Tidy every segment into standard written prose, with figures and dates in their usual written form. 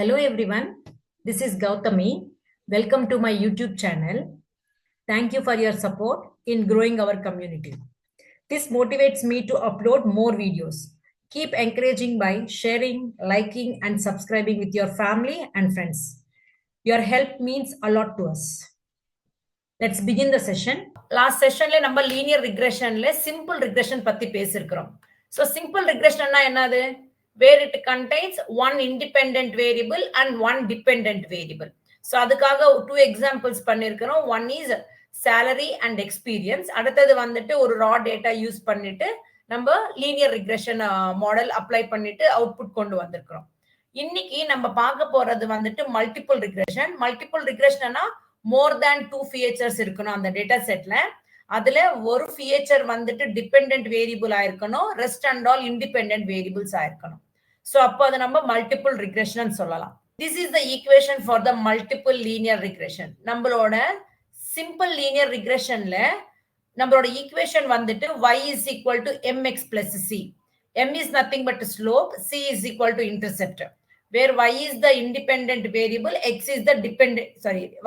Hello everyone, this is Gautami. Welcome to my YouTube channel. Thank you for your support in growing our community. This motivates me to upload more videos. Keep encouraging by sharing, liking, and subscribing with your family and friends. Your help means a lot to us. Let's begin the session. Last session le number linear regression le simple regression பத்தி பேசிருக்கிறோம். So simple regression என்னது? Where it contains one independent variable and one dependent variable. So அதுக்காக two examples பண்ணிருக்கிறோம். One is salary and experience. அடுத்தது வந்துட்டு ஒரு raw data use பண்ணிட்டு நம்ம linear regression model apply பண்ணிட்டு output கொண்டு வந்திருக்கிறோம். இன்னைக்கு நம்ம பார்க்க போறது வந்துட்டு multiple regression. Multiple regressionனா more than two features இருக்கணும் அந்த டேட்டா செட்ல. அதுல ஒரு feature வந்துட்டு dependent variable ஆயிருக்கணும், rest and all independent variables ஆயிருக்கணும். So அப்போ அதை நம்ம multiple regression சொல்லலாம். This is the equation for the multiple linear regression. நம்மளோட simple linear regressionல நம்மளோட equation வந்துட்டு y is equal to mx plus c. m is nothing but slope, c is equal to intercept. Where y is the independent variable, x is the dependent,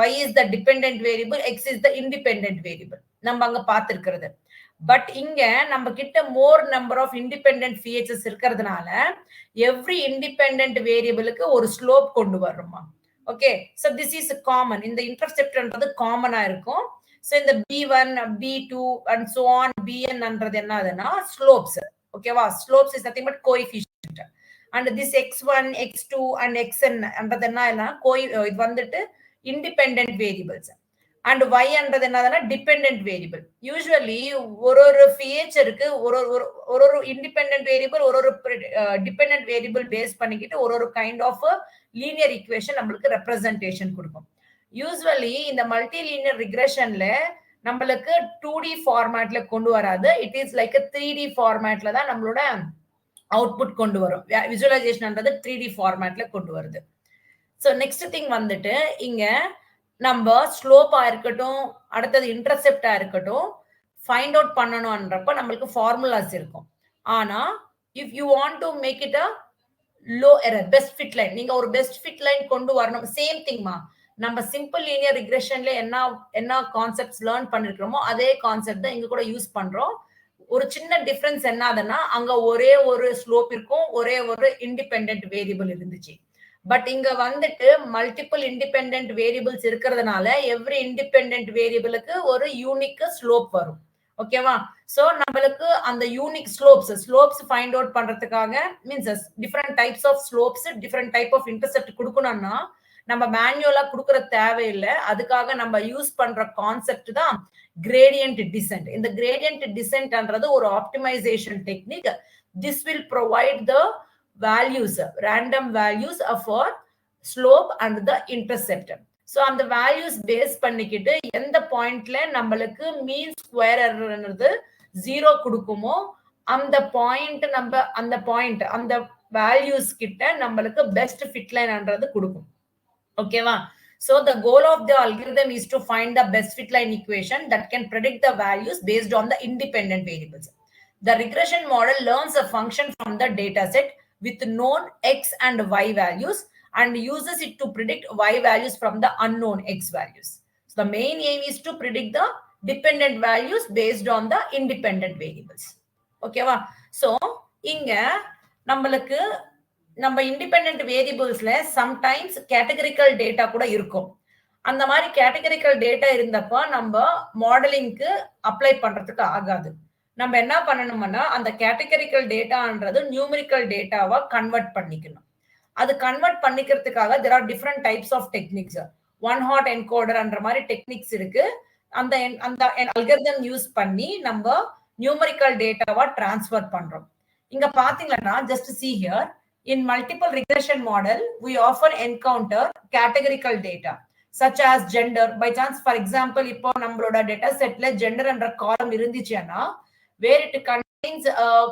y is the dependent variable, x is the independent variable. நம்ம அங்க பார்த்திருக்கிறது. But இங்க நம்ம கிட்ட more number of independent features இருக்கிறதுனால every independent variableக்கு ஒரு slope கொண்டு வரோமா. Okay, so this is common. இந்த interceptன்றது காமனா இருக்கும். So இந்த b1, b2 and so on, bn ன்றது என்னதுன்னா slopes. ஓகேவா? slopes is nothing but coefficient. And this x1, x2 and xn ன்றது என்ன இது வந்துட்டு independent variables. And y ன்றது என்னதுன்னா dependent variable. Usually ஒரு featureக்கு ஒரு independent variable ஒரு dependent variable base பண்ணிக்கிட்டு ஒரு kind of linear equation நம்மளுக்கு representation கொடுக்கும். Usually இந்த multilinear regressionல நம்மளுக்கு 2D formatல கொண்டு வராது. It is like a 3D formatல தான் நம்மளோட அவுட்புட் கொண்டு வரும். விசுவலைசேஷன்ன்றது 3D ஃபார்மேட்ல கொண்டு வருது. ஸோ நெக்ஸ்ட் திங் வந்துட்டு இங்க நம்ம ஸ்லோப்பா இருக்கட்டும், அடுத்தது இன்டர்செப்டா இருக்கட்டும், ஃபைண்ட் அவுட் பண்ணணும்ன்றப்ப நம்மளுக்கு ஃபார்முலாஸ் இருக்கும். ஆனா if you want to make it a low error, best fit line, நீங்க ஒரு பெஸ்ட் ஃபிட் லைன் கொண்டு வரணும். சேம் திங்மா, நம்ம சிம்பிள் லீனியர் ரிக்ரெஷன்ல என்ன கான்செப்ட்ஸ் லேர்ன் பண்ணிருக்கிறோமோ அதே கான்செப்ட் தான் இங்க கூட யூஸ் பண்றோம். ஒரு சின்ன டிஃபரன்ஸ் என்னதுன்னா அங்க ஒரே ஒரு ஸ்லோப் இருக்கும், ஒரே ஒரு இண்டிபெண்டன்ட் வேரியபிள் இருந்துச்சு. பட் இங்க வந்துட்டு மல்டிபிள் இண்டிபெண்டன்ட் வேரியபிள்ஸ் இருக்கிறதுனால எவ்ரி இண்டிபெண்டன்ட் வேரியபிளுக்கு ஒரு யூனிக் ஸ்லோப் வரும். ஓகேவா? சோ நம்மளுக்கு அந்த யூனிக் ஸ்லோப்ஸ் ஃபைண்ட் அவுட் பண்றதுக்காக means different types of slopes, different type of intercept கொடுக்கணும்னா நம்ம மேனுவலா கொடுக்கற தேவையில்லை. அதுக்காக நம்ம யூஸ் பண்ற கான்செப்ட் தான் gradient descent. இந்த gradient descent ன்றது ஒரு optimization technique. This will provide the values, random values for slope and the intercept. So அந்த values பேஸ் பண்ணிக்கிட்டு எந்த பாயிண்ட்ல நம்மளுக்கு மீன் ஸ்கொயர் எரர்ன்றது 0 கொடுக்குமோ அந்த பாயிண்ட் அந்த வேல்யூஸ் கிட்ட நம்மளுக்கு பெஸ்ட் ஃபிட் லைன்ன்றது கொடுக்கும். ஓகேவா? So the goal of the algorithm is to find the best fit line equation that can predict the values based on the independent variables. The regression model learns a function from the data set with known x and y values and uses it to predict y values from the unknown x values. So the main aim is to predict the dependent values based on the independent variables. Okay va? So இங்க நம்மளுக்கு நம்ம independent வேரியபிள்ஸ்ல sometimes categorical data கூட இருக்கும். அந்த மாதிரி categorical data இருந்தப்போ நம்ம மாடலிங்க்கு apply பண்றதுக்கு ஆகாது. நம்ம என்ன பண்ணணும்னா அந்த கேட்டகரிக்கல் டேட்டான்றது நியூமெரிக்கல் டேட்டாவா கன்வெர்ட் பண்ணிக்கணும். அது கன்வெர்ட் பண்ணிக்கிறதுக்காக there are different types of techniques. One hot என்கோடர்ன்ற மாதிரி டெக்னிக்ஸ் இருக்கு. அந்த அல்காரிதம் யூஸ் பண்ணி நம்ம நியூமெரிக்கல் டேட்டாவா டிரான்ஸ்ஃபர் பண்றோம். இங்க பாத்தீங்கன்னா just see here, in multiple regression model we often encounter categorical data such as gender. By chance, for example, இப்போ நம்மளோட data setல gender என்ற column இருந்துச்சுன்னா where it contains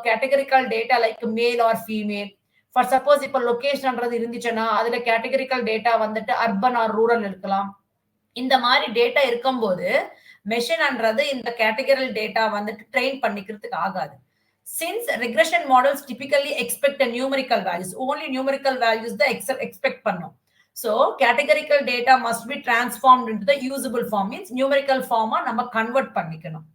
categorical data like male or female. For suppose இப்போ location ன்றது இருந்துச்சுன்னா அதுல categorical data வந்துட்டு urban or rural இருக்கலாம். இந்த மாதிரி டேட்டா இருக்கும்போது மெஷின் ன்றது இந்த கேட்டகரிக்கல் டேட்டா வந்துட்டு ட்ரெயின் பண்ணிக்கிறதுக்கு ஆகாது. Since regression models typically expect a numerical values, only numerical values the expect பண்ணும். So categorical data must be transformed into the usable form, means numerical form நம்ம convert பண்ணிக்கணும்.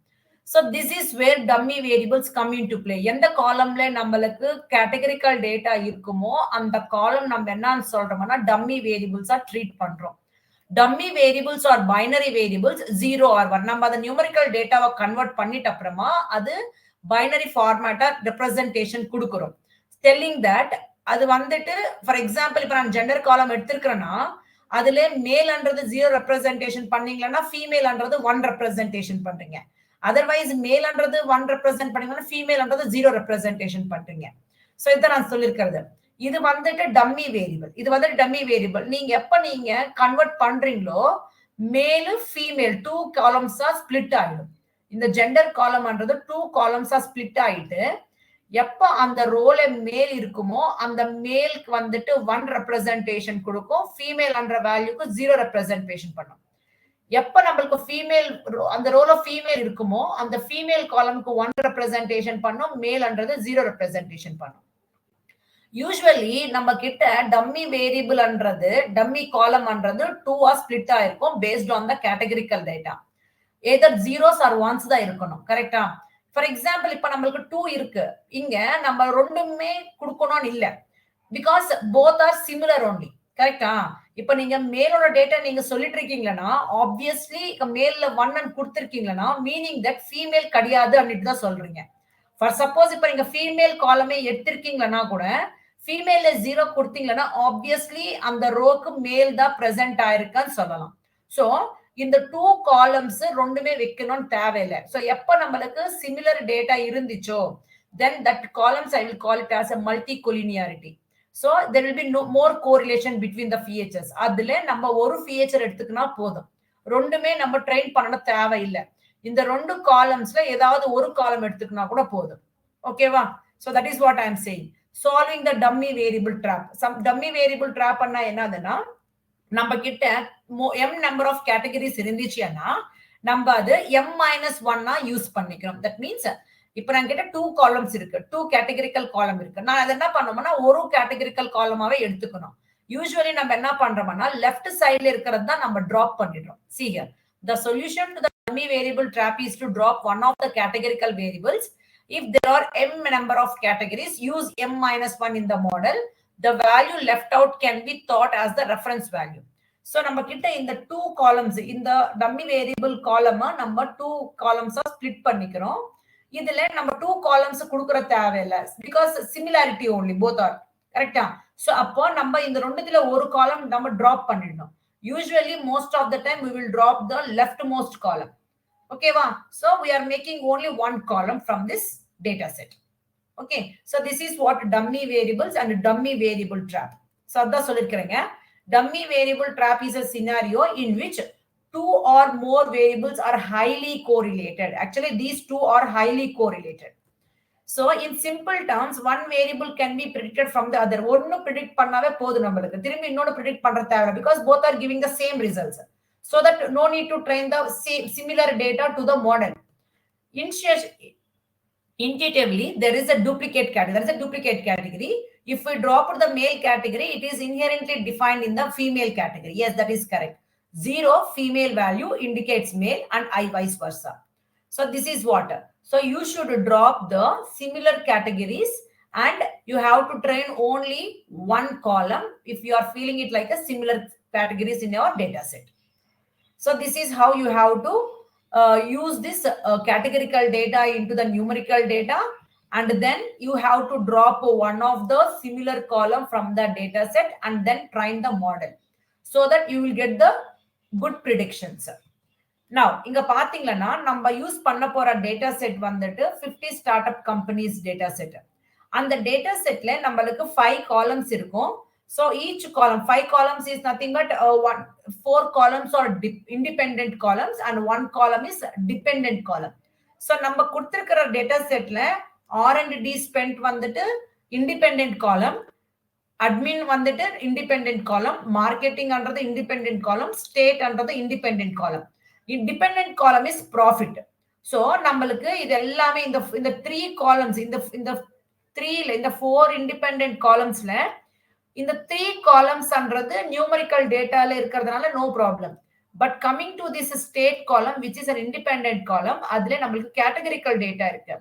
So this is where dummy variables come into play. எந்த காலம்ல நம்மளுக்கு categorical data இருக்குமோ அந்த காலம் நம்ம என்னன்னு சொல்றோம்னா dummy variables ஆ ட்ரீட் பண்றோம். Dummy variables or binary variables 0 or 1. நம்ம அந்த numerical dataவை convert பண்ணிட்ட அப்புறமா அது binary format representation கொடுக்கிறோம். Telling that அது வந்துட்டு ஃபார் எக்ஸாம்பிள் இப்ப நான் ஜெண்டர் காலம் எடுத்திருக்கிறேன்னா அதுல மேல்ன்றது 0 ரெப்ரசன்டேஷன் பண்ணீங்கன்னா ஃபீமேல்ன்றது 1 ரெப்ரசன்டேஷன் பண்றீங்க. அதர்வைஸ் மேல்ன்றது 1 ரெப்ரசன்ட் பண்ணீங்கன்னா ஃபீமேல்ன்றது 0 ரெப்ரசன்டேஷன் பண்றீங்க. சோ இத நான் சொல்லிருக்கிறது. இது வந்துட்டு டம்மி வேரியபிள். இது வந்து டம்மி வேரியபிள். நீங்க எப்ப நீங்க கன்வெர்ட் பண்றீங்களோ மேல் ஃபீமேல் 2 காலம்ஸா ஸ்ப்ளிட் ஆயிடும். இந்த ஜெண்டர் காலம்ன்றது 2 காலம்ஸா ஸ்ப்ளிட் ஆயிட்டு எப்ப அந்த ரோல மேல் இருக்குமோ அந்த மேலுக்கு வந்துட்டு 1 ரெப்ரசன்டேஷன் கொடுக்கும், ஃபீமேல் என்ற வேல்யூக்கு 0 ரெப்ரசன்டேஷன் பண்ணும். எப்ப நம்மளுக்கு ஃபீமேல் அந்த ரோல ஃபீமேல் இருக்குமோ அந்த ஃபீமேல் காலம்க்கு 1 ரெப்ரசன்டேஷன் பண்ணும், மேல்ன்றது 0 ரெப்ரசன்டேஷன் பண்ணும். யூசுவலி நம்ம கிட்ட டம்மி வேரியபிள்ன்றது டம்மி காலம்ன்றது 2 ஆ ஸ்ப்ளிட் ஆயிருக்கும் paste on the categorical data. either zeros or ones தான் இருக்கணும். கரெக்ட்டா? ஃபார் எக்ஸாம்பிள் இப்ப நம்மளுக்கு 2 இருக்கு. இங்க நம்ம ரெண்டுமே கொடுக்கணும்னு இல்ல. Because both are similar only. கரெக்ட்டா? இப்ப நீங்க மேலோட டேட்டா நீங்க சொல்லிட்டு இருக்கீங்கன்னா ஆப்வியஸ்லி மேல்ல 1 கொடுத்திருக்கீங்கன்னா மீனிங் தட் ஃபீமேல் கிடையாது அப்படினு தான் சொல்றீங்க. ஃபார் சப்போஸ் இப்ப நீங்க ஃபீமேல் காலமே எடுத்திருக்கீங்கன்னா கூட ஃபீமேல்ல 0 கொடுத்தீங்கன்னா ஆப்வியஸ்லி அந்த ரோக்கு மேல் தான் பிரசன்ட் ஆயிருக்குன்னு சொல்லலாம். சோ இந்த 2 காலம்ஸ் ரெண்டுமே வைக்கணும்னு தேவையில்லை. சோ எப்ப நம்மளுக்கு சிமிலர் டேட்டா இருந்துச்சோ then that columns I will call it as a multicollinearity. So there will be no more correlation between the features. அதுல நம்ம ஒரு feature எடுத்துக்கினா போதும். ரெண்டுமே நம்ம ட்ரெயின் பண்ண தேவையில்லை. இந்த ரெண்டு காலம்ஸ்ல ஏதாவது ஒரு காலம் எடுத்துக்கினா கூட போதும். ஓகேவா? So that is what I am saying. Solving the dummy variable trap. Some dummy variable trap அண்ணா என்னதுன்னா நம்ம கிட்ட m நம்பர் ஆஃப் கேட்டகரிஸ் இருந்துச்சுன்னா நம்ம அது m-1 யூஸ் பண்ணிக்கிறோம். தட் மீன்ஸ் இப்ப நான் கிட்ட 2 காலம்ஸ் இருக்கு, 2 கேட்டகரிக்கல் காலம் இருக்கு. நான் அது என்ன பண்ணோம்னா ஒரு கேட்டகரிக்கல் காலமாவே எடுத்துக்கணும். யூசுவலி நம்ம என்ன பண்றோம்னா லெஃப்ட் சைடுல இருக்கிறது தான் நம்ம டிராப் பண்ணிடுறோம். See here, the solution to the dummy variable trap is to drop one of the categorical variables. If there are m number of categories, use m-1 in the model. The value left out can be thought as the reference value. So நம்ம கிட்ட இந்த 2 columns இந்த dummy variable column நம்ம 2 columns split பண்ணிக்கிறோம். இதுல நம்ம 2 columns கொடுக்கற தேவையில்லை because similarity only both are. கரெக்ட்டா? சோ அப்போ நம்ம இந்த ரெண்டுத்துல ஒரு காலம் நம்ம டிராப் பண்ணிடணும். Usually most of the time we will drop the leftmost column. ஓகேவா? So we are making only one column from this data set. Okay, so this is what dummy variables and dummy variable trap. So adha solirukrenga. Dummy variable trap is a scenario in which 2 or more variables are highly correlated. Actually these two are highly correlated. So in simple terms one variable can be predicted from the other. One predict பண்ணாவே போதும் நமக்கு. திரும்பி இன்னொரு predict பண்ற தேவை because both are giving the same results. So that no need to train the similar data to the model. Intuitively, there is a duplicate category. There is a duplicate category. If we drop the male category, it is inherently defined in the female category. Yes, that is correct. 0 female value indicates male and I vice versa. So this is what. So you should drop the similar categories and you have to train only one column if you are feeling it like a similar categories in your data set. So this is how you have to use this categorical data into the numerical data, and then you have to drop one of the similar column from the data set and then train the model so that you will get the good predictions. Now inga pathingana namba use panna pora data set vanditu 50 startup companies data set. And the data set la nambalukku 5 columns irukum. So each column, 5 columns is nothing but 4 columns are independent columns and 1 column is dependent column. So நம்ம கொடுத்திருக்கிற data setல R&D spent வந்துட்டு independent column, admin வந்துட்டு independent column, marketing அன்றது independent column, state அன்றது independent column. Independent column is profit. So நம்மளுக்கு இது எல்லாமே இந்த 3 columns இந்த 4 independent காலம்ஸ்ல இந்த 3 காலம்ஸ்ன்றது நியூமரிக்கல் டேட்டால இருக்கிறதுனால no problem. But coming to this state column which is an independent காலம், அதுல நம்மளுக்கு கேட்டகரிக்கல் டேட்டா இருக்கு.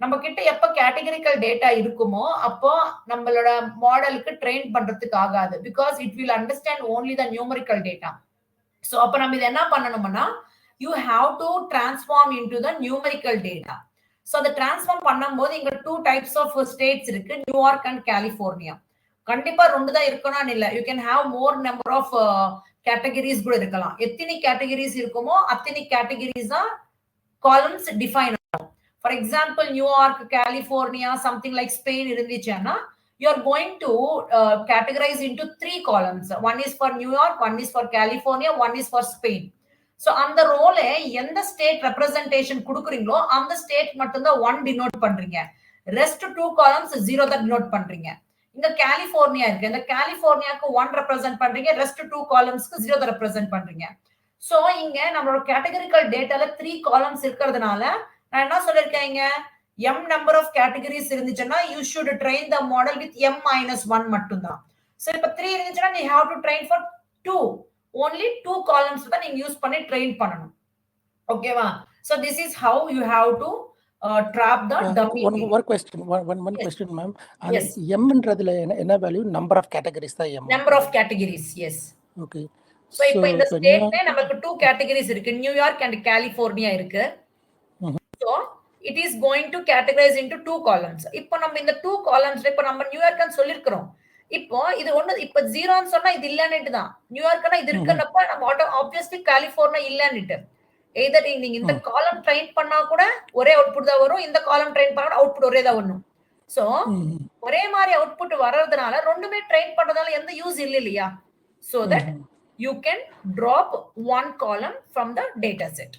நம்ம கிட்ட எப்ப கேட்டகரிக்கல் டேட்டா இருக்குமோ அப்போ நம்மளோட மாடலுக்கு ட்ரெயின் பண்றதுக்கு ஆகாது. Because it will understand only the numerical data. So அப்ப நம்ம இது என்ன பண்ணணும்னா you have to transform into the numerical data. So the transform பண்ணும்போது இங்க 2 types of states இருக்கு, நியூயார்க் அண்ட் கலிபோர்னியா. கண்டிப்பா 2 தான் இருக்கணும்னு இல்ல, you can have more number of categories கூட இருக்கலாம். எத்தனை categories இருக்குமோ அத்தனை categories தான் columns define ஆகும். For example, New York, California, something like Spain இருந்துச்சுன்னா you are going to categorize into 3 columns. One is for New York, one is for California, one is for Spain. So அந்த ரோல எந்த state representation கொடுக்குறீங்களோ அந்த state மட்டும் தான் 1 denote பண்றீங்க. Rest 2 columns 0 தான் டினோட் பண்றீங்க. இங்க கலிபோர்னியா இருக்கு, இந்த கலிபோர்னியாக்கு 1 ரெப்ரசன்ட் பண்றீங்க, ரெஸ்ட் 2 காலம்ஸ்க்கு 0 தான் ரெப்ரசன்ட் பண்றீங்க. சோ இங்க நம்மளோட கேட்டகரிக்கல் டேட்டால 3 காலம்ஸ் இருக்கிறதுனால நான் என்ன சொல்லிருக்கேன், இங்க m number of categories இருந்துச்சுன்னா you should train the model with m-1 மட்டும் தான். சோ இப்ப 3 இருந்துச்சுன்னா you have to train for 2. only 2 columns தான் நீங்க யூஸ் பண்ணி ட்ரெயின் பண்ணனும். ஓகேவா? So this is how you have to trap the dummy. One question ma'am. Yes. M ன்றதுல என்ன வேல்யூ? Number of categories தான் m. Number of categories, yes. Okay. So இப்போ இந்த ஸ்டேட்ல நமக்கு 2 categories இருக்கு, நியூயார்க் and கலிபோர்னியா இருக்கு. So it is going to categorize into 2 columns. இப்போ நம்ம இந்த 2 columns இப்போ நம்ம நியூயார்க்னு சொல்லிருக்கோம். இப்போ இது ஒண்ணு இப்ப 0ன்னு சொன்னா இது இல்லன்னுட்டு தான். நியூயார்க்னா இது இருக்கறப்ப நம்ம ஆப்வியஸ்லி கலிபோர்னியா இல்லன்னுட்டு. எய்தர் நீங்க இந்த காலம் ட்ரெயின் பண்ணா கூட ஒரே அவுட்புட் தான் வரும், இந்த காலம் ட்ரெயின் பண்ணா அவுட்புட் ஒரே தான் வரும். சோ ஒரே மாதிரி அவுட்புட் வரதுனால ரெண்டுமே ட்ரெயின் பண்றதால எந்த யூஸ் இல்லையா? So that you can drop one column from the data set.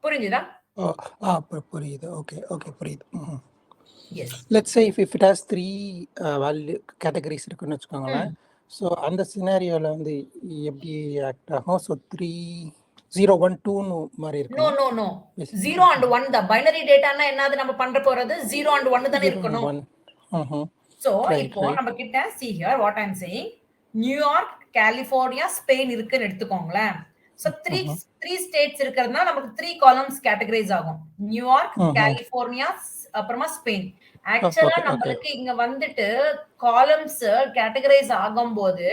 புரியுதா? புரியுது. Okay புரியுது. Yes. Let's say if it has 3 value categories இருக்குன்னு வெச்சுக்கோங்களேன். So அந்த சினாரியோல வந்து எப்படி ஆக்ட் ஆகும்? So 3 0 1 2 னு மாதிரி இருக்கும். No. 0 and 1 the binary dataனா என்னது நம்ம பண்ற போறது 0 and 1 தான் இருக்கணும். So இப்போ நம்ம கிட்ட see here what I am saying, New York, California, Spain இருக்குன்னு எடுத்துக்கோங்களேன். So 3 states இருக்கிறதுனால நமக்கு 3 columns categorize ஆகும். நியூயார்க், கலிபோர்னியா, அப்புறமா ஸ்பெயின். ஆக்சுவலா நம்மளுக்கு இங்க வந்துட்டு காலம்ஸ் கேட்டகரைஸ் ஆகும்போது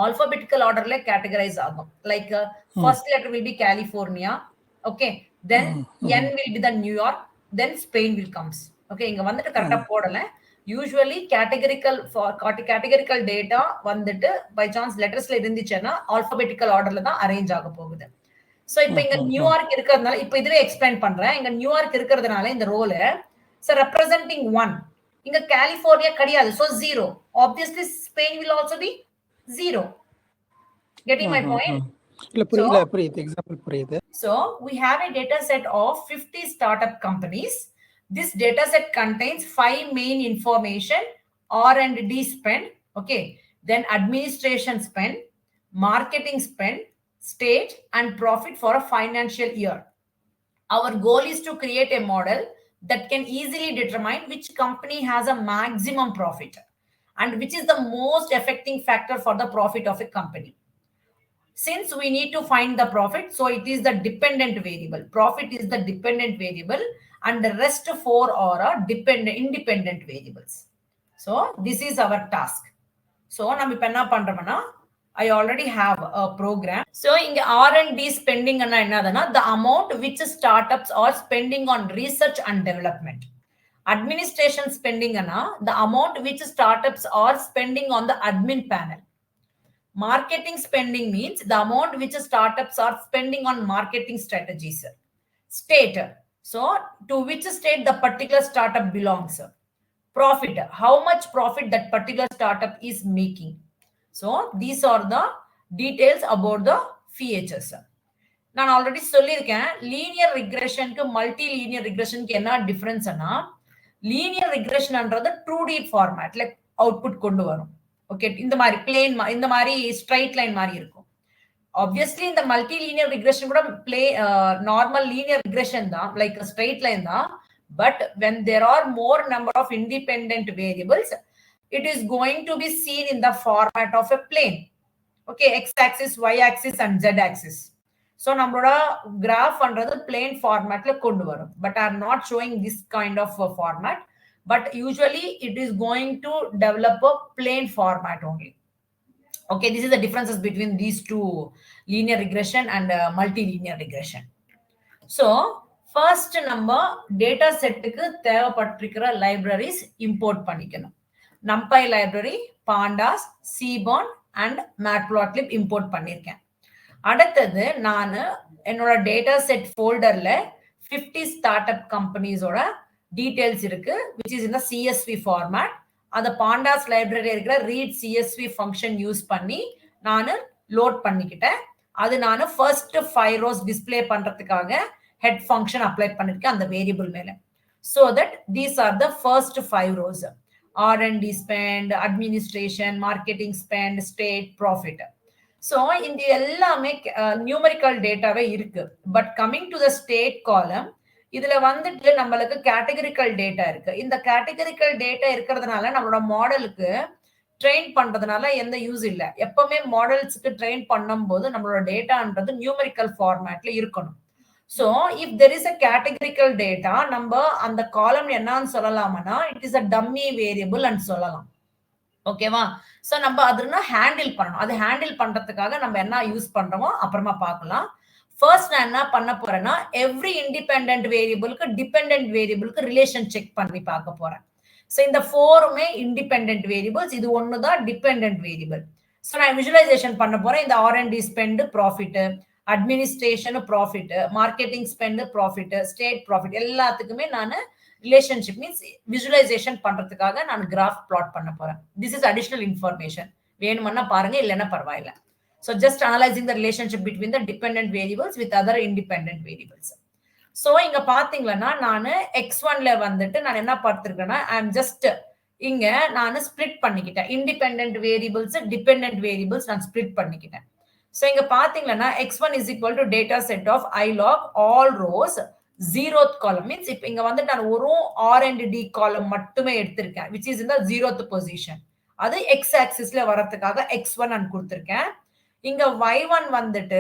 ஆல்பாபெட்டிக்கல் ஆர்டர்ல கேட்டகரைஸ் ஆகும். Like first letter will be California, okay, then n will be the New York, then Spain will comes. Okay, இங்க வந்துட்டு கரெக்ட்டா போடல. யூசுவலி கேட்டகரிக்கல் டேட்டா வந்துட்டு பை சான்ஸ் லெட்டர்ஸ்ல இருந்துச்சுன்னா ஆல்பாபெட்டிக்கல் ஆர்டர்ல தான் அரேஞ்ச் ஆக போகுது. சோ இப்போ இங்க நியூயார்க் இருக்கிறதுனால இப்போ இதுவே எக்ஸ்பிளைன் பண்றேன். இங்க நியூயார்க் இருக்கிறதுனால இந்த ரோல so representing 1, inga California kadiyadu, so 0. Obviously Spain will also be 0. Getting my point? Example puriyudhu. So we have a data set of 50 startup companies. This data set contains 5 main information: R&D spend, okay, then administration spend, marketing spend, stage and profit for a financial year. Our goal is to create a model that can easily determine which company has a maximum profit and which is the most affecting factor for the profit of a company. Since we need to find the profit, so it is the dependent variable. Profit is the dependent variable and the rest 4 are independent variables. So this is our task. So நம்ம இப்ப என்ன பண்றோம்னா I already have a program. So in R&D spending என்னதுன்னா the amount which startups are spending on research and development. Administration spending the amount which startups are spending on the admin panel. Marketing spending means the amount which startups are spending on marketing strategies. State, so to which state the particular startup belongs. Profit, how much profit that particular startup is making. So these are the details about the features. நான் already சொல்லியிருக்கேன், linear ரிக்ரெஷனுக்கு multi linear ரிக்ரெஷனுக்கு என்ன டிஃபரன்ஸ்னா, linear ரிக்ரெஷன்ன்றது 2D ஃபார்மேட்ல output கொண்டு வரும். Okay, இந்த மாதிரி plane, இந்த மாதிரி straight line மாதிரி இருக்கும். obviously in the multilinear regression கூட play normal linear regression தான், like a straight line தான். But when there are more number of independent variables, it is going to be seen in the format of a plane. Okay, x axis, y axis and z axis. So நம்மளோட graph பண்றது plane formatல கொண்டு வரும். But I am not showing this kind of format. But usually it is going to develop a plane format only. Okay, this is the differences between these two, linear regression and multilinear regression. So first நம்ம data setக்கு தேவைப்பட்டிருக்கிற libraries import பண்ணிக்கணும். numpy library, pandas, seaborn and matplotlib import பண்ணிருக்கேன். அடுத்தது நான் என்னோட data set folderல 50 startup companies-ஓட details இருக்கு, which is in the CSV format. அந்த pandas library இருக்கிற read CSV function use பண்ணி நான் லோட் பண்ணிக்கிட்டேன். அது நான் first 5 rows display பண்றதுக்காக head function apply பண்ணிருக்கேன் அந்த variable மேல. So that these are the first 5 rows. R&D spend, administration, marketing spend, state, profit. So இந்த எல்லாமே numerical dataவே இருக்கு. But coming to the state column, இதுல வந்துட்டு நம்மளுக்கு categorical data இருக்கு. இந்த categorical data இருக்கிறதுனால நம்மளோட மாடலுக்கு ட்ரெயின் பண்றதுனால எந்த யூஸ் இல்ல. எப்பவுமே மாடல்ஸ்க்கு ட்ரெயின் பண்ணும்போது நம்மளோட டேட்டான்றது நியூமெரிக்கல் ஃபார்மேட்ல இருக்கணும். So if there is a categorical data, நம்ம அந்த காலம் என்னன்னு சொல்லலாம்னா it is a dummy variable and சொல்லலாம். ஓகேவா? சோ நம்ம அதுனா ஹேண்டில் பண்ணணும். அது ஹேண்டில் பண்றதுக்காக நம்ம என்ன யூஸ் பண்றோமோ அப்புறமா பார்க்கலாம். ஃபர்ஸ்ட் நான் என்ன பண்ண போறேன்னா எவ்ரி இண்டிபெண்டன்ட் வேரியபிளுக்கு டிபெண்டன்ட் வேரியபிளுக்கு ரிலேஷன் செக் பண்ணி பார்க்க போறேன். சோ இந்த ஃபோருமே இண்டிபெண்டன்ட் வேரியபிள்ஸ், இது ஒண்ணுதான் டிபெண்டன்ட் வேரியபிள். சோ நான் விஜுவலைசேஷன் பண்ண போறேன். இந்த R&D spend profit, administration profit, marketing spend profit, state profit எல்லாத்துக்குமே நான் ரிலேஷன்ஷிப் மீன்ஸ் விஜுவலைசேஷன் பண்றதுக்காக நான் கிராஃப் பிளாட் பண்ண போறேன். This is additional information. வேணும்னா பாருங்க, இல்லைன்னா பரவாயில்ல. So just analyzing the relationship between the dependent variables with other independent variables. So இங்க பாத்தீங்கன்னா நான் x1ல வந்துட்டு நான் என்ன பார்த்திருக்கேன்னா I am just இங்க நான் ஸ்ப்ளிட் பண்ணிக்கிட்டேன். இண்டிபெண்டன்ட் வேரியபிள்ஸ், டிபெண்டன்ட் வேரியபிள்ஸ் நான் ஸ்ப்ளிட் பண்ணிக்கிட்டேன். So இங்க பாத்தீங்கன்னா x1 is equal to data set of I log all rows 0th column means இப்ப இங்க வந்து நான் ஒரு R&D column மட்டுமே எடுத்திருக்கேன், which is in the 0th position. அது x axisல வரதுக்காக x1 நான் கொடுத்திருக்கேன். இங்க y1 வந்துட்டு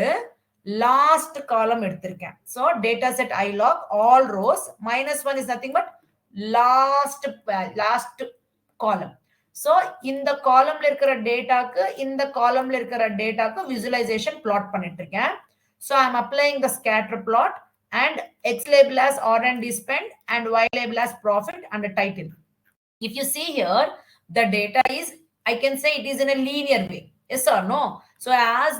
லாஸ்ட் காலம் எடுத்திருக்கேன். So data set I log all rows -1 is nothing but last column. So இந்த காலம்ல இருக்கிற டேட்டாக்கு இந்த காலம்ல இருக்கிற டேட்டாக்கு விஜுவலைசேஷன் பிளாட் பண்ணிட்டு இருக்கேன். So I am applying the scatter plot and x label as R&D spend and y label as profit and a title. If you see here, the data is, I can say it is in a linear way. Yes or no? So as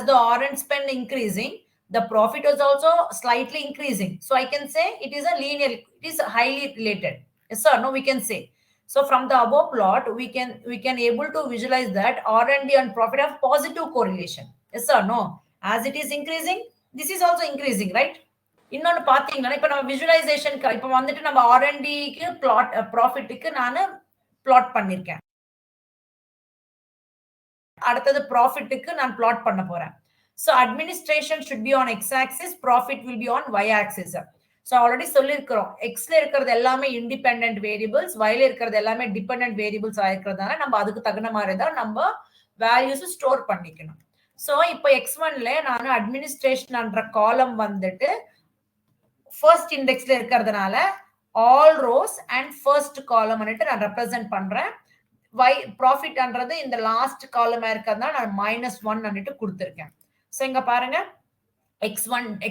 the R&D spend increasing, the profit is also slightly increasing. So I can say it is a linear, it is highly related. Yes or no? We can say. So from the above plot, we can able to visualize that R&D and profit have positive correlation. Yes or no? As it is increasing, this is also increasing, right? இன்னொன்னு பாத்தீங்கன்னா இப்ப நம்ம விஜுவலைசேஷனுக்கு இப்ப வந்துட்டு நம்ம R&Dக்கு plot ப்ராஃபிட்டுக்கு நான் plot பண்ணிருக்கேன். அடுத்தது ப்ராஃபிட்டுக்கு நான் பிளாட் பண்ண போறேன். So administration should be on x axis, profit will be on y axis. So already சொல்லிருக்கிறோம், xல இருக்கிறது எல்லாமே இண்டிபெண்டன்ட் வேரியபிள்ஸ், yல இருக்கிறது எல்லாமே டிபெண்டன்ட் வேரியபிள்ஸ் ஆயிருக்கிறதால நம்ம அதுக்கு தகுந்த மாதிரி தான் நம்ம வேல்யூஸ் ஸ்டோர் பண்ணிக்கணும். சோ இப்போ x1ல நான் அட்மினிஸ்ட்ரேஷன்ன்ற காலம் வந்துட்டு ஃபர்ஸ்ட் இண்டெக்ஸ்ல இருக்கிறதுனால all rows and first column நான் ரெப்ரசன்ட் பண்றேன். y profit அன்றது இந்த லாஸ்ட் காலமா இருக்கிறதுனால நான் -1 கொடுத்திருக்கேன். சோ இங்க பாருங்க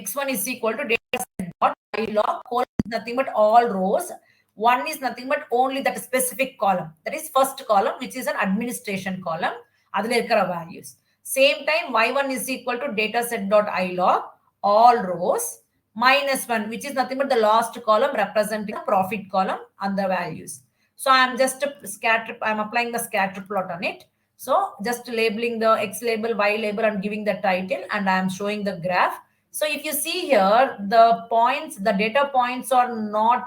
x1 is equal to data set dot I log column is nothing but all rows, 1 is nothing but only that specific column, that is first column which is an administration column, அதுல இருக்கிற values. Same time y1 is equal to data set dot I log all rows -1 which is nothing but the last column representing the profit column and the values. So I am just applying the scatter plot on it. So just labeling the x label, y label and giving the title, and I am showing the graph. So if you see here, the points, the data points are not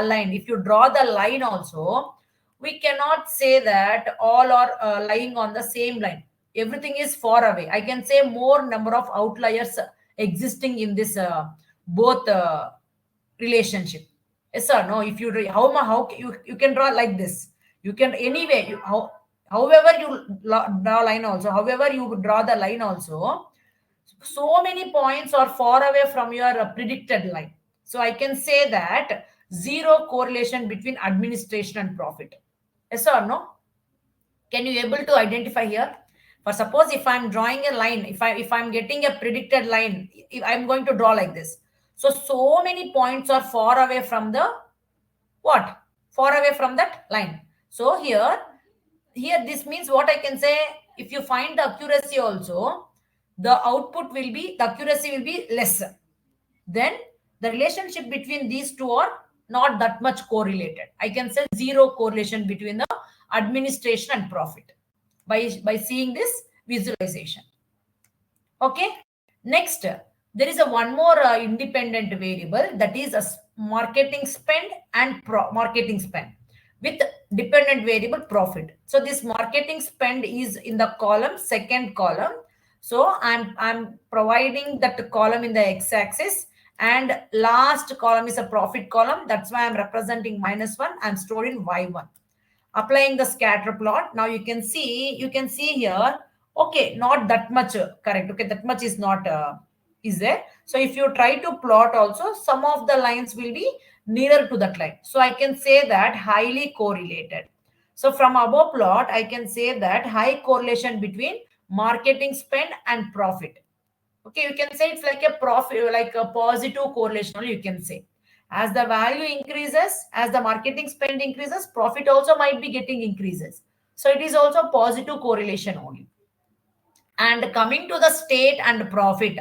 aligned. If you draw the line also, we cannot say that all are lying on the same line. everything is far away. I can say more number of outliers existing in this both relationship. Yes or no? If you how you can draw like this. You can anyway however you draw line also, however you draw the line also, so many points are far away from your predicted line. So I can say that zero correlation between administration and profit. Yes or no? Can you able to identify here? For suppose if I'm drawing a line, if I'm getting a predicted line, if I'm going to draw like this. So many points are far away from the what? Far away from that line. So here this means what I can say, if you find the accuracy also, the accuracy will be less. Then the relationship between these two are not that much correlated. I can say zero correlation between the administration and profit by seeing this visualization. Okay. Next, there is a one more independent variable, that is a marketing spend and marketing spend with dependent variable profit. So this marketing spend is in the column, second column. So I'm providing that column in the x-axis, and last column is a profit column. That's why I'm representing -1. I'm storing y1. Applying the scatter plot. Now you can see here, okay, not that much correct. Okay, that much is not is there. So if you try to plot also, some of the lines will be nearer to that line. So I can say that highly correlated. So from above plot, I can say that high correlation between marketing spend and profit. Okay, you can say it's like a profit, like a positive correlation, you can say. As the value increases, as the marketing spend increases, profit also might be getting increases. So it is also positive correlation only. And coming to the state and profit,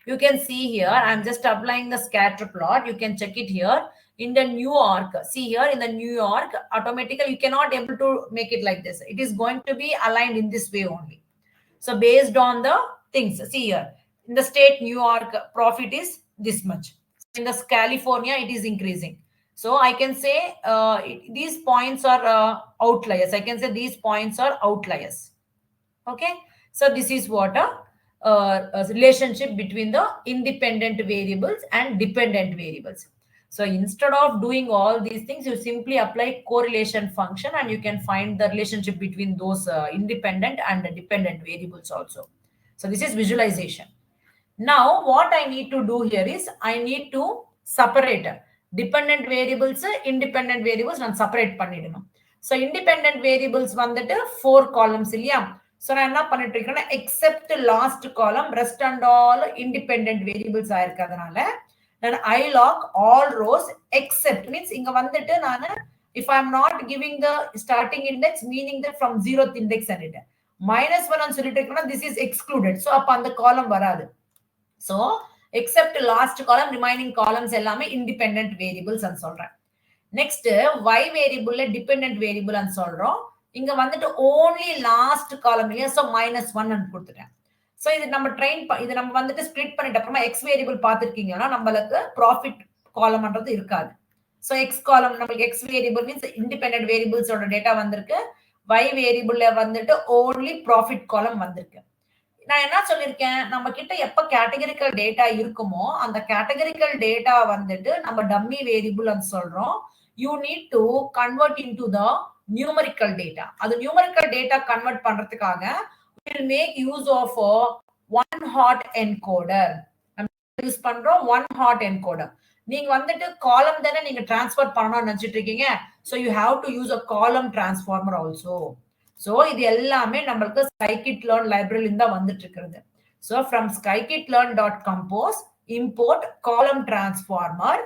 you can see here, I'm just applying the scatter plot. You can check it here in the New York. See here in the New York, automatically you cannot able to make it like this. It is going to be aligned in this way only. So based on the things, see here, in the state New York, profit is this much. In the California, it is increasing. So I can say these points are outliers. I can say these points are outliers. Okay. So this is what a relationship between the independent variables and dependent variables. So instead of doing all these things, you simply apply correlation function and you can find the relationship between those independent and dependent variables also. So this is visualization. Now what I need to do here is I need to separate dependent variables, independent variables and separate பண்ணிடணும். So independent variables வந்துட்டு 4 columns இல்லையா? So நான் என்ன பண்ணிட்டு இருக்கேன்னா, except last column, rest and all independent variables ஆயிருக்கிறதுனால then I lock all rows except means இங்க வந்துட்டு நான் if I'm not giving the starting index, meaning that from 0th index and -1 ன்னு சொல்லிட்டு இருக்கேன்னா, this is excluded. So அப்ப அந்த column வராது. So except last column, remaining columns எல்லாமே independent variables ன்னு சொல்றேன். Next y variable dependent variable ன்னு சொல்றோம். இங்க வந்துட்டு only last column இல்லையா, so -1 ன்னு கொடுத்துட்டேன். So இது நம்ம இது நம்ம வந்துட்டு ஸ்ப்ளிட் பண்ணிட்ட அப்புறமா x வேரியபிள் பார்த்திருக்கீங்கன்னா நம்மளுக்கு ப்ராஃபிட் காலம்ன்றது இருக்காது. So x column நமக்கு x வேரியபிள் மீன்ஸ் இண்டிபெண்டன்ட் வேரியபிள்ஸோட டேட்டா வந்திருக்கு, y வேரியபிள்ல வந்துட்டு only ப்ராஃபிட் காலம் வந்திருக்கு. நான் என்ன சொல்லிருக்கேன், நம்ம கிட்ட எப்ப கேட்டகரிக்கல் டேட்டா இருக்குமோ அந்த கேட்டகரிக்கல் டேட்டா வந்துட்டு நம்ம டம்மி வேரியபிள் ன்னு சொல்றோம். You need to convert into the numerical data. அது numerical data convert பண்றதுக்காக we will make use of one hot encoder. நம்ம யூஸ் பண்றோம் one hot encoder. நீங்க வந்துட்டு காலம் தானே நீங்க டிரான்ஸ்ஃபர் பண்ணணும்னு நினைச்சிட்டு இருக்கீங்க. So you have to use a column transformer also. So இது எல்லாமே நம்மளுக்கு scikit-learn library தான் வந்துட்டு இருக்குது. So from scikit-learn.compose import column transformer.